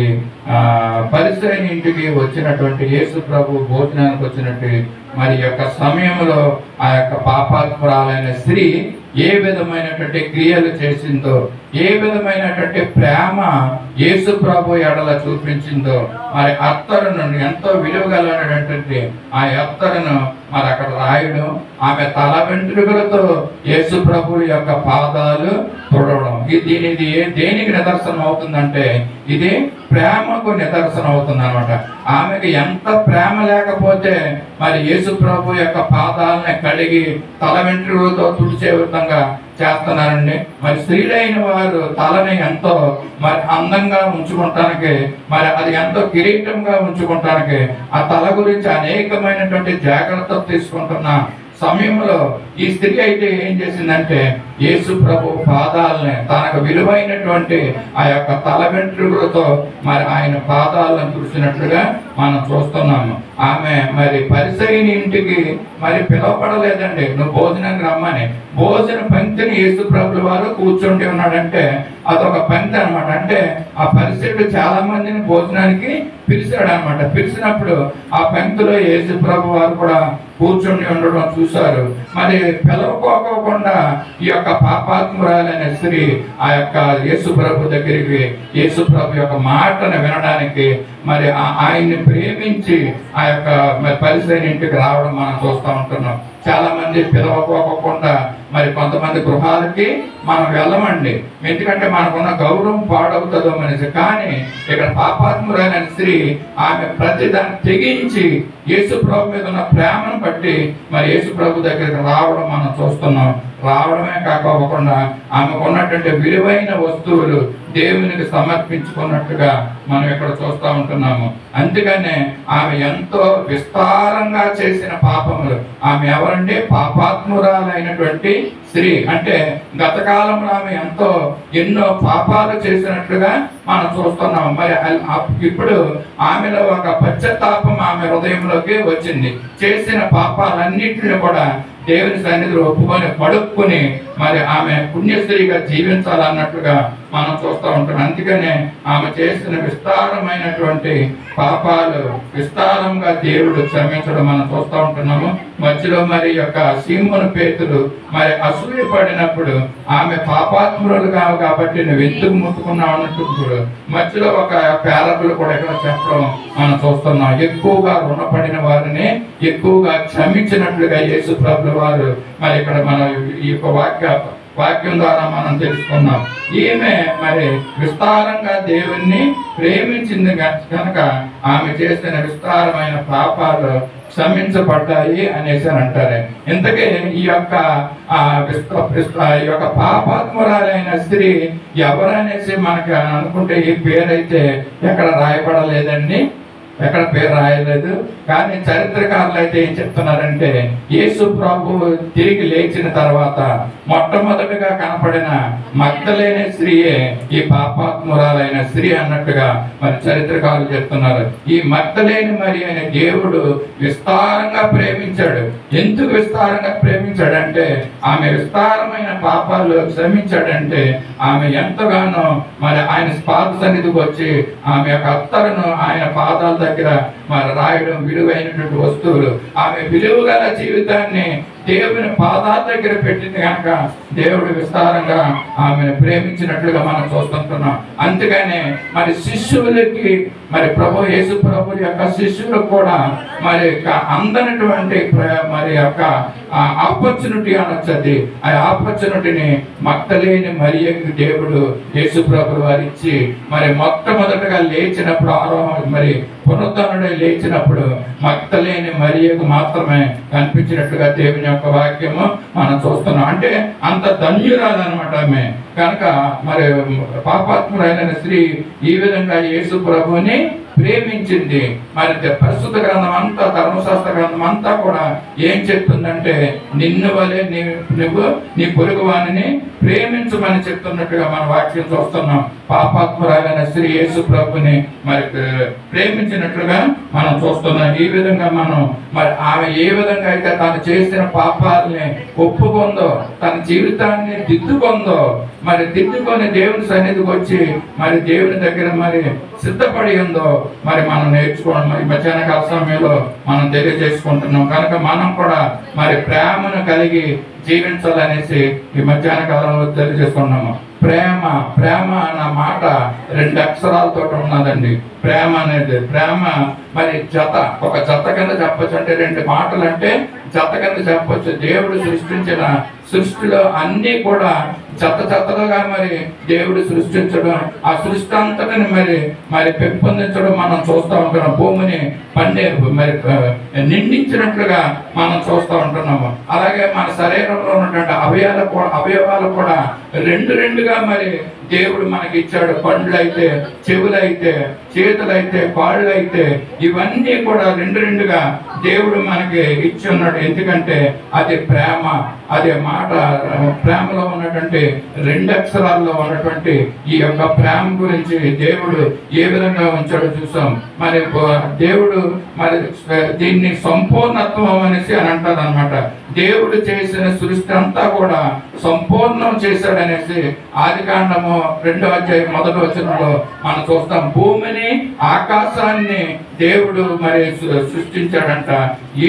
పరిసయ్యుని ఇంటికి వచ్చినటువంటి యేసు ప్రభు భోజనానికి వచ్చినట్టు మరి యొక్క సమయంలో ఆ యొక్క పాపాత్మురాలైన స్త్రీ ఏ విధమైనటువంటి క్రియలు చేసిందో, ఏ విధమైనటువంటి ప్రేమ యేసు ప్రభు ఎడల చూపించిందో, మరి అత్తరును ఎంతో విలువగలటువంటి ఆ అత్తరును మరి అక్కడ రాయడం, ఆమె తల వెంట్రుకలతో యేసు ప్రభు యొక్క పాదాలు తొడవడం. ఇది దేనికి నిదర్శనం అవుతుందంటే ఇది ప్రేమకు నిదర్శనం అవుతుంది అనమాట. ఆమెకు ఎంత ప్రేమ లేకపోతే మరి యేసు ప్రభు యొక్క పాదాలని కడిగి తల వెంట్రుకలతో తుడిచే విధంగా చేస్తున్నారండి. మరి స్త్రీలైన వారు తలని ఎంతో మరి అందంగా ఉంచుకుంటానికి, మరి అది ఎంతో కిరీటంగా ఉంచుకుంటానికి ఆ తల గురించి అనేకమైనటువంటి జాగ్రత్తలు తీసుకుంటున్న సమయంలో ఈ స్త్రీ అయితే ఏం చేసిందంటే యేసు ప్రభు పాదాలని తనకు విలువైనటువంటి ఆ యొక్క తల వెంట్రుకలతో మరి ఆయన పాదాలను తుడిచినట్లుగా మనం చూస్తున్నాము. ఆమె మరి పరిసయ్యుని ఇంటికి మరి పిలువపడలేదండి, నువ్వు భోజనానికి రమ్మని. భోజన పంక్తిని యేసు ప్రభుల వారు కూర్చుండి ఉన్నాడంటే అదొక పంక్తి అనమాట. అంటే ఆ పరిసయ్యుడు చాలా మందిని భోజనానికి పిలిచాడు అనమాట. పిలిచినప్పుడు ఆ పంక్తిలో యేసు ప్రభు వారు కూడా కూర్చుండి ఉండడం చూశారు. మరి పిలవకోకుండా ఈ యొక్క పాపాత్మురాలైన స్త్రీ ఆ యొక్క యేసు ప్రభు దగ్గరికి యేసు ప్రభు యొక్క మాటను వినడానికి మరి ఆయన్ని ప్రేమించి ఆ యొక్క పరిసయ్యుని ఇంటికి రావడం మనం చూస్తూ ఉంటున్నాం. చాలా మంది పిలవకోకుండా మరి కొంతమంది గృహాలకి మనం వెళ్ళమండి, ఎందుకంటే మనకున్న గౌరవం పాడవుతుందో అనేసి. కానీ ఇక్కడ పాపాత్మురాలైన స్త్రీ ఆమె ప్రతి దాన్ని తెగించి యేసు ప్రభు మీద ఉన్న ప్రేమను బట్టి మరి యేసు ప్రభు దగ్గరికి రావడం మనం చూస్తున్నాం. రావడమే కాకపోకుండా ఆమెకు ఉన్నటువంటి విలువైన వస్తువులు దేవునికి సమర్పించుకున్నట్టుగా మనం ఇక్కడ చూస్తూ ఉంటున్నాము. అందుకనే ఆమె ఎంతో విస్తారంగా చేసిన పాపములు. ఆమె ఎవరంటే పాపాత్మురాలైనటువంటి స్త్రీ. అంటే గత కాలంలో ఆమె ఎన్నో పాపాలు చేసినట్లుగా మనం చూస్తున్నాం. మరి ఇప్పుడు ఆమెలో ఒక పశ్చాత్తాపం ఆమె హృదయంలోకి వచ్చింది. చేసిన పాపాలన్నింటినీ కూడా దేవుని సన్నిధిలో ఒప్పుకొని పడుక్కుని మరి ఆమె పుణ్యస్త్రీగా జీవించాలన్నట్లుగా మనం చూస్తూ ఉంటాం. అందుకనే ఆమె చేసిన విస్తారమైనటువంటి పాపాలు విస్తారంగా దేవుడు క్షమించడం మనం చూస్తూ ఉంటున్నాము. మధ్యలో మరి యొక్క సీమోను పేతురు మరి అసూయపడినప్పుడు ఆమె పాపాత్మురాలు కావు కాబట్టి నువ్వు ఎందుకు ముట్టుకున్నావు అన్నట్టు మధ్యలో ఒక పేరబులు కూడా ఇక్కడ చెప్పడం మనం చూస్తున్నాం. ఎక్కువగా రుణపడిన వారిని ఎక్కువగా క్షమించినట్లుగా యేసు ప్రభుల వారు మరి ఇక్కడ మనం ఈ యొక్క వాక్య వాక్యం ద్వారా మనం తెలుసుకున్నాం. ఈమె మరి విస్తారంగా దేవుణ్ణి ప్రేమించింది కనుక ఆమె చేసిన విస్తారమైన పాపాలు క్షమించబడ్డాయి అనేసి అని అంటారు. ఇంతకీ ఈ యొక్క పాపాత్మురాలైన స్త్రీ ఎవరనేసి మనకి అనుకుంటే ఈ పేరైతే ఎక్కడ రాయబడలేదండి, ఎక్కడ పేరు రాయలేదు. కానీ చరిత్రకారులు అయితే ఏం చెప్తున్నారంటే యేసు ప్రభు తిరిగి లేచిన తర్వాత మొట్టమొదటిగా కనపడిన మగ్దలేని స్త్రీయే ఈ పాపాత్మురాలైన స్త్రీ అన్నట్టుగా మరి చరిత్రకారులు చెప్తున్నారు. ఈ మగ్దలేని మరి అనే దేవుడు విస్తారంగా ప్రేమించాడు. ఎందుకు విస్తారంగా ప్రేమించాడంటే ఆమె విస్తారమైన పాపాలు క్షమించాడంటే ఆమె ఎంతగానో మరి ఆయన పాద సన్నిధికి వచ్చి ఆమె యొక్క అత్తరును ఆయన పాదాల దగ్గర మరి రాయడం, విలువైనటువంటి వస్తువులు, ఆమె విలువగల జీవితాన్ని దేవుని పాదాల దగ్గర పెట్టింది కనుక దేవుడు విస్తారంగా ఆమెను ప్రేమించినట్లుగా మనం చూస్తుంటున్నాం. అందుకనే మరి శిష్యులకి మరి యేసు ప్రభు యొక్క శిష్యులకు కూడా మరి అందనటువంటి మరి యొక్క ఆపర్చునిటీ అనొచ్చది. ఆ ఆపర్చునిటీని మగ్దలేని మరియకు దేవుడు యేసు ప్రభు వారు ఇచ్చి మరి మొట్టమొదటగా లేచినప్పుడు మరి పునరుద్ధరణుడే లేచినప్పుడు మగ్దలేని మరియకు మాత్రమే కనిపించినట్టుగా దేవుని యొక్క వాక్యము మనం చూస్తున్నాం. అంటే అంత ధన్యురాలన్నమాట ఆమె. కనుక మరి పాపాత్మురైన స్త్రీ ఈ విధంగా యేసు ప్రభుని ప్రేమించింది. మరి పరిశుద్ధ గ్రంథం అంతా, ధర్మశాస్త్ర గ్రంథం అంతా కూడా ఏం చెప్తుందంటే నిన్ను వలె నువ్వు నీ పొరుగువానిని ప్రేమించమని చెప్తున్నట్టుగా మన వాక్యం చూస్తున్నాం. పాపాత్మురాలైన స్త్రీ యేసు ప్రభుని మరి ప్రేమించినట్లుగా మనం చూస్తున్నాం. ఈ విధంగా మనం మరి ఆమె ఏ విధంగా అయితే తాను చేసిన పాపాలని ఒప్పుకుందో, తన జీవితాన్ని దిద్దుకుందో, మరి దిద్దుకొని దేవుని సన్నిధికి వచ్చి మరి దేవుని దగ్గర మరి సిద్ధపడి ఉందో మరి మనం నేర్చుకోవడం మరి మధ్యాహ్న కాల సమయంలో మనం తెలియజేసుకుంటున్నాం. కనుక మనం కూడా మరి ప్రేమను కలిగి జీవించాలనేసి ఈ మధ్యాహ్న కాలంలో తెలియజేసుకున్నాము. ప్రేమ అన్న మాట 2 అక్షరాలతో ఉన్నదండి. ప్రేమ అనేది, ప్రేమ మరి జత, ఒక జత కింద చెప్పొచ్చు. అంటే 2 మాటలు అంటే జత కింద చెప్పొచ్చు. దేవుడు సృష్టించిన సృష్టిలో అన్నీ కూడా జతలుగా మరి దేవుడు సృష్టించడం, ఆ సృష్టి అంతటిని మరి పెంపొందించడం మనం చూస్తూ ఉంటున్నాం. భూమిని మరి నిండించినట్లుగా మనం చూస్తూ ఉంటున్నాము. అలాగే మన శరీరంలో ఉన్నటువంటి అవయవాలు కూడా 2 మరి దేవుడు మనకి ఇచ్చాడు. పండ్లైతే, చెవులైతే, చేతులైతే, కాళ్ళైతే, ఇవన్నీ కూడా 2 దేవుడు మనకి ఇచ్చి ఉన్నాడు. ఎందుకంటే అది ప్రేమ, అదే మాట. ప్రేమలో ఉన్నటువంటి 2 అక్షరాల్లో ఉన్నటువంటి ఈ యొక్క ప్రేమ గురించి దేవుడు ఏ విధంగా ఉంచాడో చూసాం. మరి దేవుడు మరి దీన్ని సంపూర్ణత్వం అనేసి అని అంటారు అనమాట. దేవుడు చేసిన సృష్టి అంతా కూడా సంపూర్ణం చేశాడనేసి ఆదికాండము 2వ అధ్యాయం 1వ వచనంలో మనం చూస్తాం. భూమిని, ఆకాశాన్ని దేవుడు మరి సృష్టించాడంట.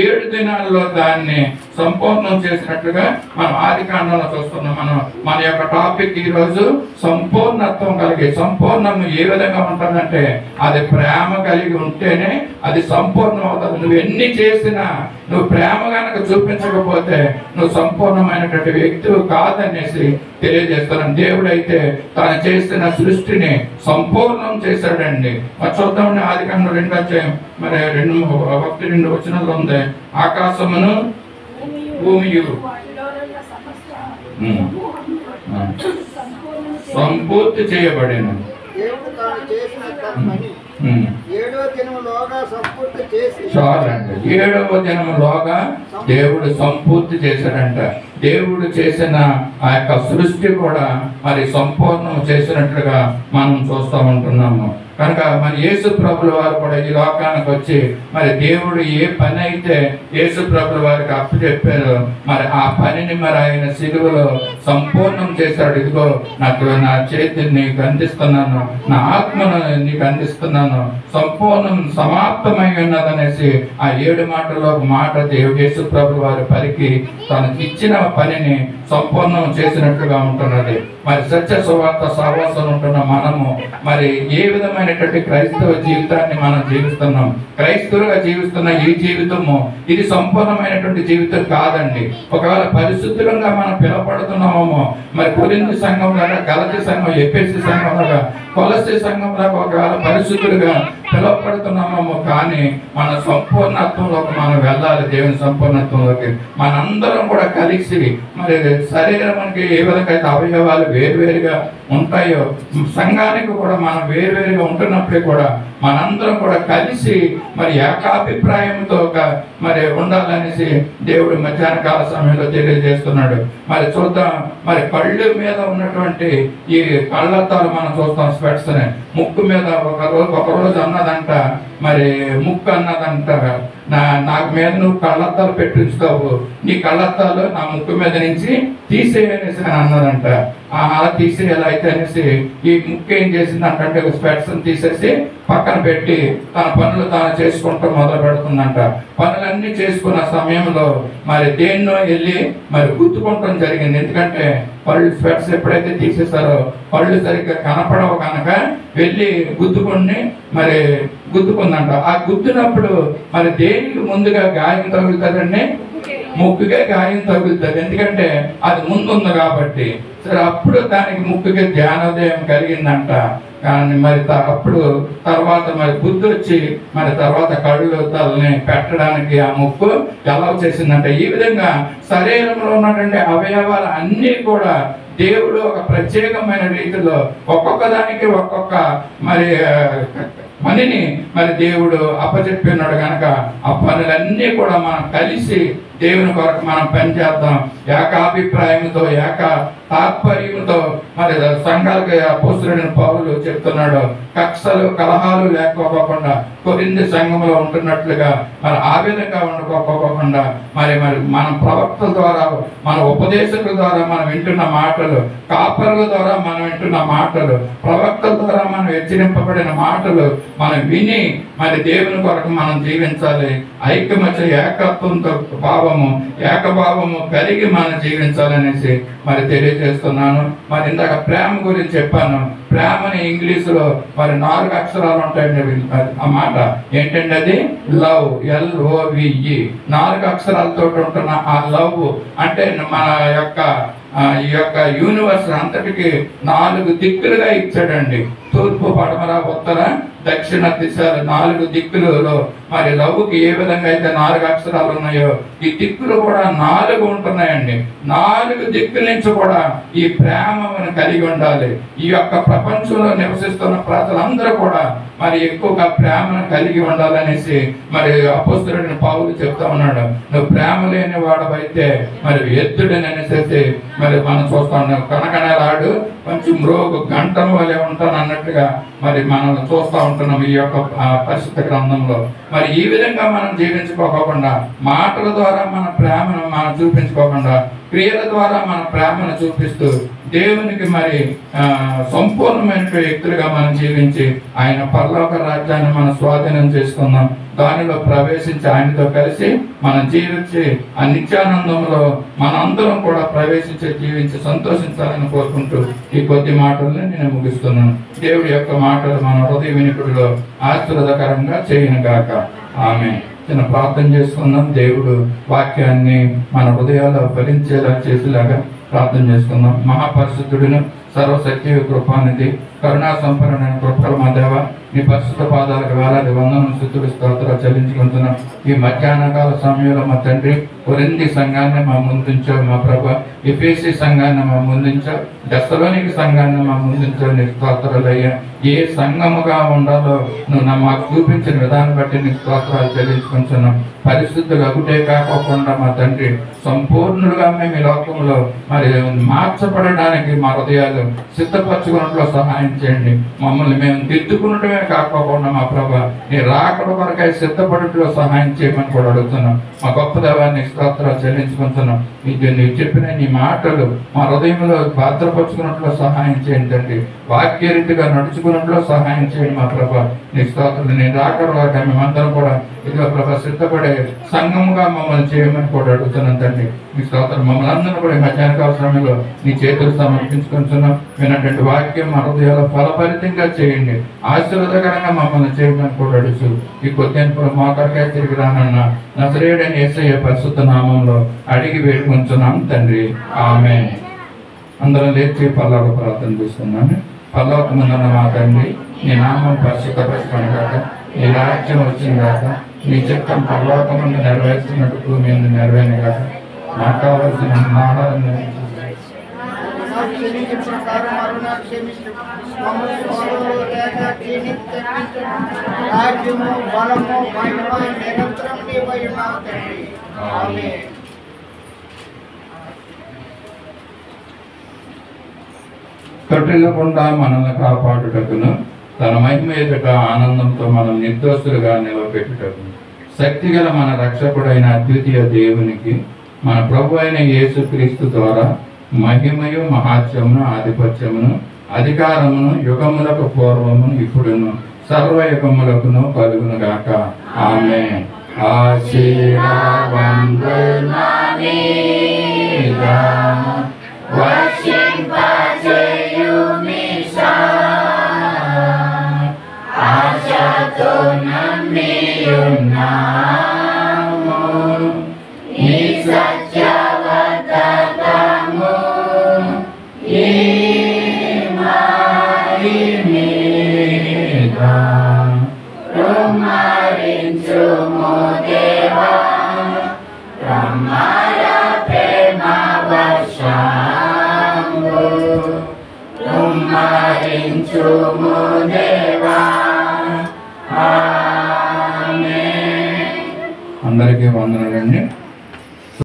7 దినాల్లో దాన్ని సంపూర్ణం చేసినట్లుగా మనం ఆదికాండంలో చూస్తున్నాం. మన యొక్క టాపిక్ ఈ రోజు సంపూర్ణత్వం కలిగి. సంపూర్ణం ఏ విధంగా ఉంటుందంటే అది ప్రేమ కలిగి ఉంటేనే అది సంపూర్ణం అవుతుంది. నువ్వు ఎన్ని చేసినా నువ్వు ప్రేమ కనుక చూపించకపోతే నువ్వు సంపూర్ణమైనటువంటి వ్యక్తివి కాదనేసి తెలియజేస్తున్నాను. దేవుడు అయితే తాను చేసిన సృష్టిని సంపూర్ణం చేశాడండి. మరి చూద్దామండి ఆదికాండం 2వ అధ్యాయం మరి 1-2 వచనాల్లో ఉంది. ఆకాశమును భూమియు సంపూర్తి చేయబడిన చాలండి. 7వ దినములోగా దేవుడు సంపూర్తి చేశాడంట. దేవుడు చేసిన ఆ యొక్క సృష్టి కూడా మరి సంపూర్ణం చేసినట్లుగా మనం చూస్తూ ఉంటున్నాము. కనుక మరి యేసు ప్రభుల వారు కూడా ఈ లోకానికి వచ్చి మరి దేవుడు ఏ పని అయితే యేసు ప్రభుల వారికి అప్పచెప్పారో మరి ఆ పనిని మరి ఆయన సిలువలో సంపూర్ణం చేశాడు. ఇదిగో నా చేతిని నీకు అందిస్తున్నాను, నా ఆత్మను నీకు అందిస్తున్నాను, సంపూర్ణం సమాప్తమై ఉన్నదనేసి ఆ 7 మాటల్లో ఒక మాట దేవుడు యేసు ప్రభుల వారి పరికి తనకి ఇచ్చిన పనిని సంపూర్ణం చేసినట్లుగా ఉంటున్నది. మరి సత్య సువార్త సహవాసం ఉంటున్న మనము మరి ఏ విధమైనటువంటి క్రైస్తవ జీవితాన్ని మనం జీవిస్తున్నాం? క్రైస్తవులుగా జీవిస్తున్న ఈ జీవితము ఇది సంపూర్ణమైనటువంటి జీవితం కాదండి. ఒకవేళ పరిశుద్ధులంగా మనం పిలువబడుతున్నామో మరి కొరింథీ సంఘం లాగా, గలతీ సంఘం, ఎఫెసీ సంఘం లాగా, కొలస్సీ సంఘం లాగా ఒకవేళ పరిశుద్ధులుగా పిలువబడుతున్నామో కానీ మన సంపూర్ణత్వంలోకి మనం వెళ్ళాలి. దేవుని సంపూర్ణత్వంలోకి మనందరం కూడా కలిసి మరి శరీరానికి ఏ విధంగా అయితే అవయవాలు వేరువేరుగా ఉంటాయో సంఘానికి కూడా మనం వేరువేరుగా ఉంటున్నప్పుడు కూడా మనందరం కూడా కలిసి మరి ఏకాభిప్రాయంతో మరి ఉండాలనేసి దేవుడు మధ్యాహ్న కాల సమయంలో తెలియజేస్తున్నాడు. మరి చూద్దాం, మరి కళ్ళు మీద ఉన్నటువంటి ఈ కళ్ళద్దాలు మనం చూస్తాం, స్పెట్స్ అని. ముక్కు మీద ఒక రోజు అన్నదంట, మరి ముక్కు అన్నదంట, నాకు మీద నువ్వు కళ్ళద్దాలు పెట్టించుతావు, నీ కళ్ళద్దాలు నా ముక్కు మీద నుంచి తీసేయనేసి అని అన్నదంట. అలా తీసేయాలి అయితే అనేసి ఈ ముక్కు ఏం చేసిందంటే స్పెట్స్ తీసేసి పక్కన పెట్టి తన పనులు తాను చేసుకుంటూ మొదలు పెడుతుందంట. పనులన్నీ చేసుకున్న సమయంలో మరి దేన్నో వెళ్ళి మరి గుద్దుకుంటాం జరిగింది. ఎందుకంటే పళ్ళు స్పెట్స్ ఎప్పుడైతే తీసేస్తారో పళ్ళు సరిగ్గా కనపడవు కనుక వెళ్ళి మరి గుద్దుకుందంట. ఆ గుద్దినప్పుడు మరి దేనికి ముందుగా గాయం తగులుతుందండి? ముక్కుగా గాయం తగులుతుంది. ఎందుకంటే అది ముందుంది కాబట్టి. సరే, అప్పుడు దానికి ముక్కుగా ధ్యానోదయం కలిగిందంట. కానీ మరి అప్పుడు తర్వాత మరి బుద్ధి వచ్చి మరి తర్వాత కళ్ళు తలని పెట్టడానికి ఆ ముక్కు ఎలా చేసిందంటే, ఈ విధంగా శరీరంలో ఉన్నటువంటి అవయవాలు అన్నీ కూడా దేవుడు ఒక ప్రత్యేకమైన రీతిలో ఒక్కొక్క దానికి ఒక్కొక్క మరి పనిని మరి దేవుడు అప్పచెప్పినాడు కనుక ఆ పనులన్నీ కూడా మనం కలిసి దేవుని కొరకు మనం పనిచేద్దాం. ఏకాభిప్రాయంతో, తాత్పర్యంతో మరి సంఘాలకు అపోస్తలుడైన పౌలు చెప్తున్నాడు, కక్షలు కలహాలు లేకపోకుండా కొరింథీ సంఘంలో ఉంటున్నట్లుగా మరి ఆ విధంగా ఉండుకోకుండా మరి మన ప్రవక్తల ద్వారా, మన ఉపదేశకుల ద్వారా మనం వింటున్న మాటలు, కాపరుల ద్వారా మనం వింటున్న మాటలు, ప్రవక్తల ద్వారా మనం హెచ్చరింపబడిన మాటలు మనం విని మరి దేవుని కొరకు మనం జీవించాలి. ఐక్యమత్య ఏకత్వంతో ఏకభావము కలిగి మనం జీవించాలనేసి మరి తెలియజేస్తున్నాను. మరి ఇందాక ప్రేమ గురించి చెప్పాను. ప్రేమని ఇంగ్లీషులో మరి 4 అక్షరాలు ఉంటాయండి. ఆ మాట ఏంటంటే అది లవ్, LOVE. 4 అక్షరాలతో ఉంటున్న ఆ లవ్ అంటే మన ఈ యొక్క యూనివర్స్ అంతటికి 4 దిక్కులుగా ఇచ్చాడండి. తూర్పు, పడమర, ఉత్తర, దక్షిణ దిశలు 4 దిక్కులలో మరి లవ్కి ఏ విధంగా అయితే 4 అక్షరాలు ఉన్నాయో ఈ దిక్కులు కూడా 4 ఉంటున్నాయండి. 4 దిక్కుల నుంచి కూడా ఈ ప్రేమను కలిగి ఉండాలి. ఈ యొక్క ప్రపంచంలో నివసిస్తున్న ప్రజలందరూ కూడా మరి ఎక్కువగా ప్రేమను కలిగి ఉండాలనేసి మరి అపోస్తలుడైన పౌలు చెప్తా ఉన్నాడు. నువ్వు ప్రేమ లేని వాడవైతే మరి ఎద్దుడని అనేసి మరి మనం చూస్తాం. కనకనలాడు కొంచెం మ్రోగు గంటం వలె ఉంటాను అన్నట్టుగా మరి మనం చూస్తూ ఉంటున్నాం ఈ యొక్క పరిశుద్ధ గ్రంథంలో. మరి ఈ విధంగా మనం జీవించుకోకుండా, మాటల ద్వారా మన ప్రేమను మనం చూపించుకోకుండా, క్రియల ద్వారా మన ప్రేమను చూపిస్తూ దేవునికి మరి సంపూర్ణమైన వ్యక్తులుగా మనం జీవించి ఆయన పరలోక రాజ్యాన్ని మనం స్వాధీనం చేసుకుందాం. దానిలో ప్రవేశించి ఆయనతో కలిసి మనం జీవించి ఆ నిత్యానందంలో మనందరం కూడా ప్రవేశించి జీవించి సంతోషించాలని కోరుకుంటూ ఈ కొద్ది మాటల్ని నేను ముగిస్తున్నాను. దేవుడి యొక్క మాటలు మన హృదయ వినికుడిలో ఆశీర్వాదకరంగా చేయను గాక. ఆమె చిన్న ప్రార్థన చేసుకుందాం. దేవుడు వాక్యాన్ని మన హృదయాల్లో ఫలించేలా చేసేలాగా ప్రార్థన చేసుకుందాం. మహాపరిశుద్ధుడిని, సర్వశక్తి కృపానిధి, కరుణా సంపన్నమైన కృపల మా దేవ, నీ పరిశుద్ధ పాదాలకు వేలాది వందనం, స్తుతులు, స్తోత్రాలు చెల్లించుకుంటున్నాం. ఈ మధ్యాహ్న కాల సమయంలో మా తండ్రి కొరింథీ సంఘాన్ని మా ముందుంచావు మా ప్రభు, ఎఫెసీ సంఘాన్ని మా ముందుంచావు, దెస్సలోనిక సంఘాన్ని మా ముందుంచావు. నీ స్తోత్రాలు అయ్యా. ఏ సంఘముగా ఉండాలో నువ్వు మాకు చూపించిన విధానం బట్టి నీ స్తోత్రాలు చెల్లించుకుంటున్నాం. పరిశుద్ధులు ఒకటే కాకుండా మా తండ్రి సంపూర్ణులుగా మేము ఈ లోకంలో మరి మార్చబడడానికి మా హృదయాలు సిద్ధపరచుకున్నట్లో సహాయం చేయండి. మమ్మల్ని మేము దిద్దుకున్నటమే కాకుండా మా ప్రభు నీ రాకడ కొరకై సిద్ధపడటంలో సహాయం చేయమని కూడా అడుగుతున్నాం. మా గొప్ప దేవాన్ని స్తోత్రాలు చెల్లించుకుంటున్నాం. నీవు చెప్పిన నీ మాటలు మా హృదయంలో భద్రపరుచుకున్నట్లో సహాయం చేయండి. వాక్యరీతిగా నడుచుకున్నట్లో సహాయం చేయండి మా ప్రభు. నీ స్తోత్రాలు నీ రాకడ కొరకై మేమందరం కూడా ఇదిగో ప్రభా సిద్ధపడే సంఘముగా మమ్మల్ని చేయమని కూడా అడుగుతున్నాను తండ్రి. మీ స్తోత్రం. మమ్మల్ని అందరూ కూడా ఈ మధ్యాహ్నకాల సమయంలో నీ చేతులు సమర్పించుకుంటున్నాం. విన్నటువంటి వాక్యం మా హృదయాల ఫలపరితంగా చేయండి. ఆశీర్వాదకరంగా మమ్మల్ని చేయమని కూడా అడుగుతూ ఈ కొద్దిగా మా కొరకై తిరిగి రానన్న నజరేయుడైన యేసయ్య పరిశుద్ధ నామంలో అడిగి వేడుకుంటున్నాం తండ్రి. ఆమేన్. అందరం లేచి పల్లోక ప్రార్థన చేస్తున్నాను. పరలోకమందున్న మా తండ్రి, నీ నామం పరిశుద్ధపరచుకొని కాక, నీ రాజ్యం వచ్చిన కాక, నీ చిత్తం పరలోకమందు నెరవేర్చినట్టు భూమి యందు నెరవేరిన కాక, నాకు కావలసిన ఆహారం రాజ్యము బలము మహిమ నిరంతరం నీవై ఉన్నావు తండ్రి. ఆమేన్. తొట్టిల్లకుండా మనల్ని కాపాడుటకును, తన మహిమ ఎదుట ఆనందంతో మనం నిర్దోషులుగా నిలబెట్టుటకు శక్తిగల మన రక్షకుడైన అద్వితీయ దేవునికి మన ప్రభు అయిన యేసుక్రీస్తు ద్వారా మహిమయు మహాత్యమును ఆధిపత్యమును అధికారమును యుగములకు పూర్వమును ఇప్పుడును సర్వయుగములకును కలుగును గాక. ఆమేన్. ఆశతో నమ్మియున్నాము ఈ సత్యవదము ఈ మారి మీద కుమ్మరించుము దేవా బ్రహ్మల ప్రేమ వర్షము కుమ్మరించుము దేవా. అందరికీ వందనాలండి.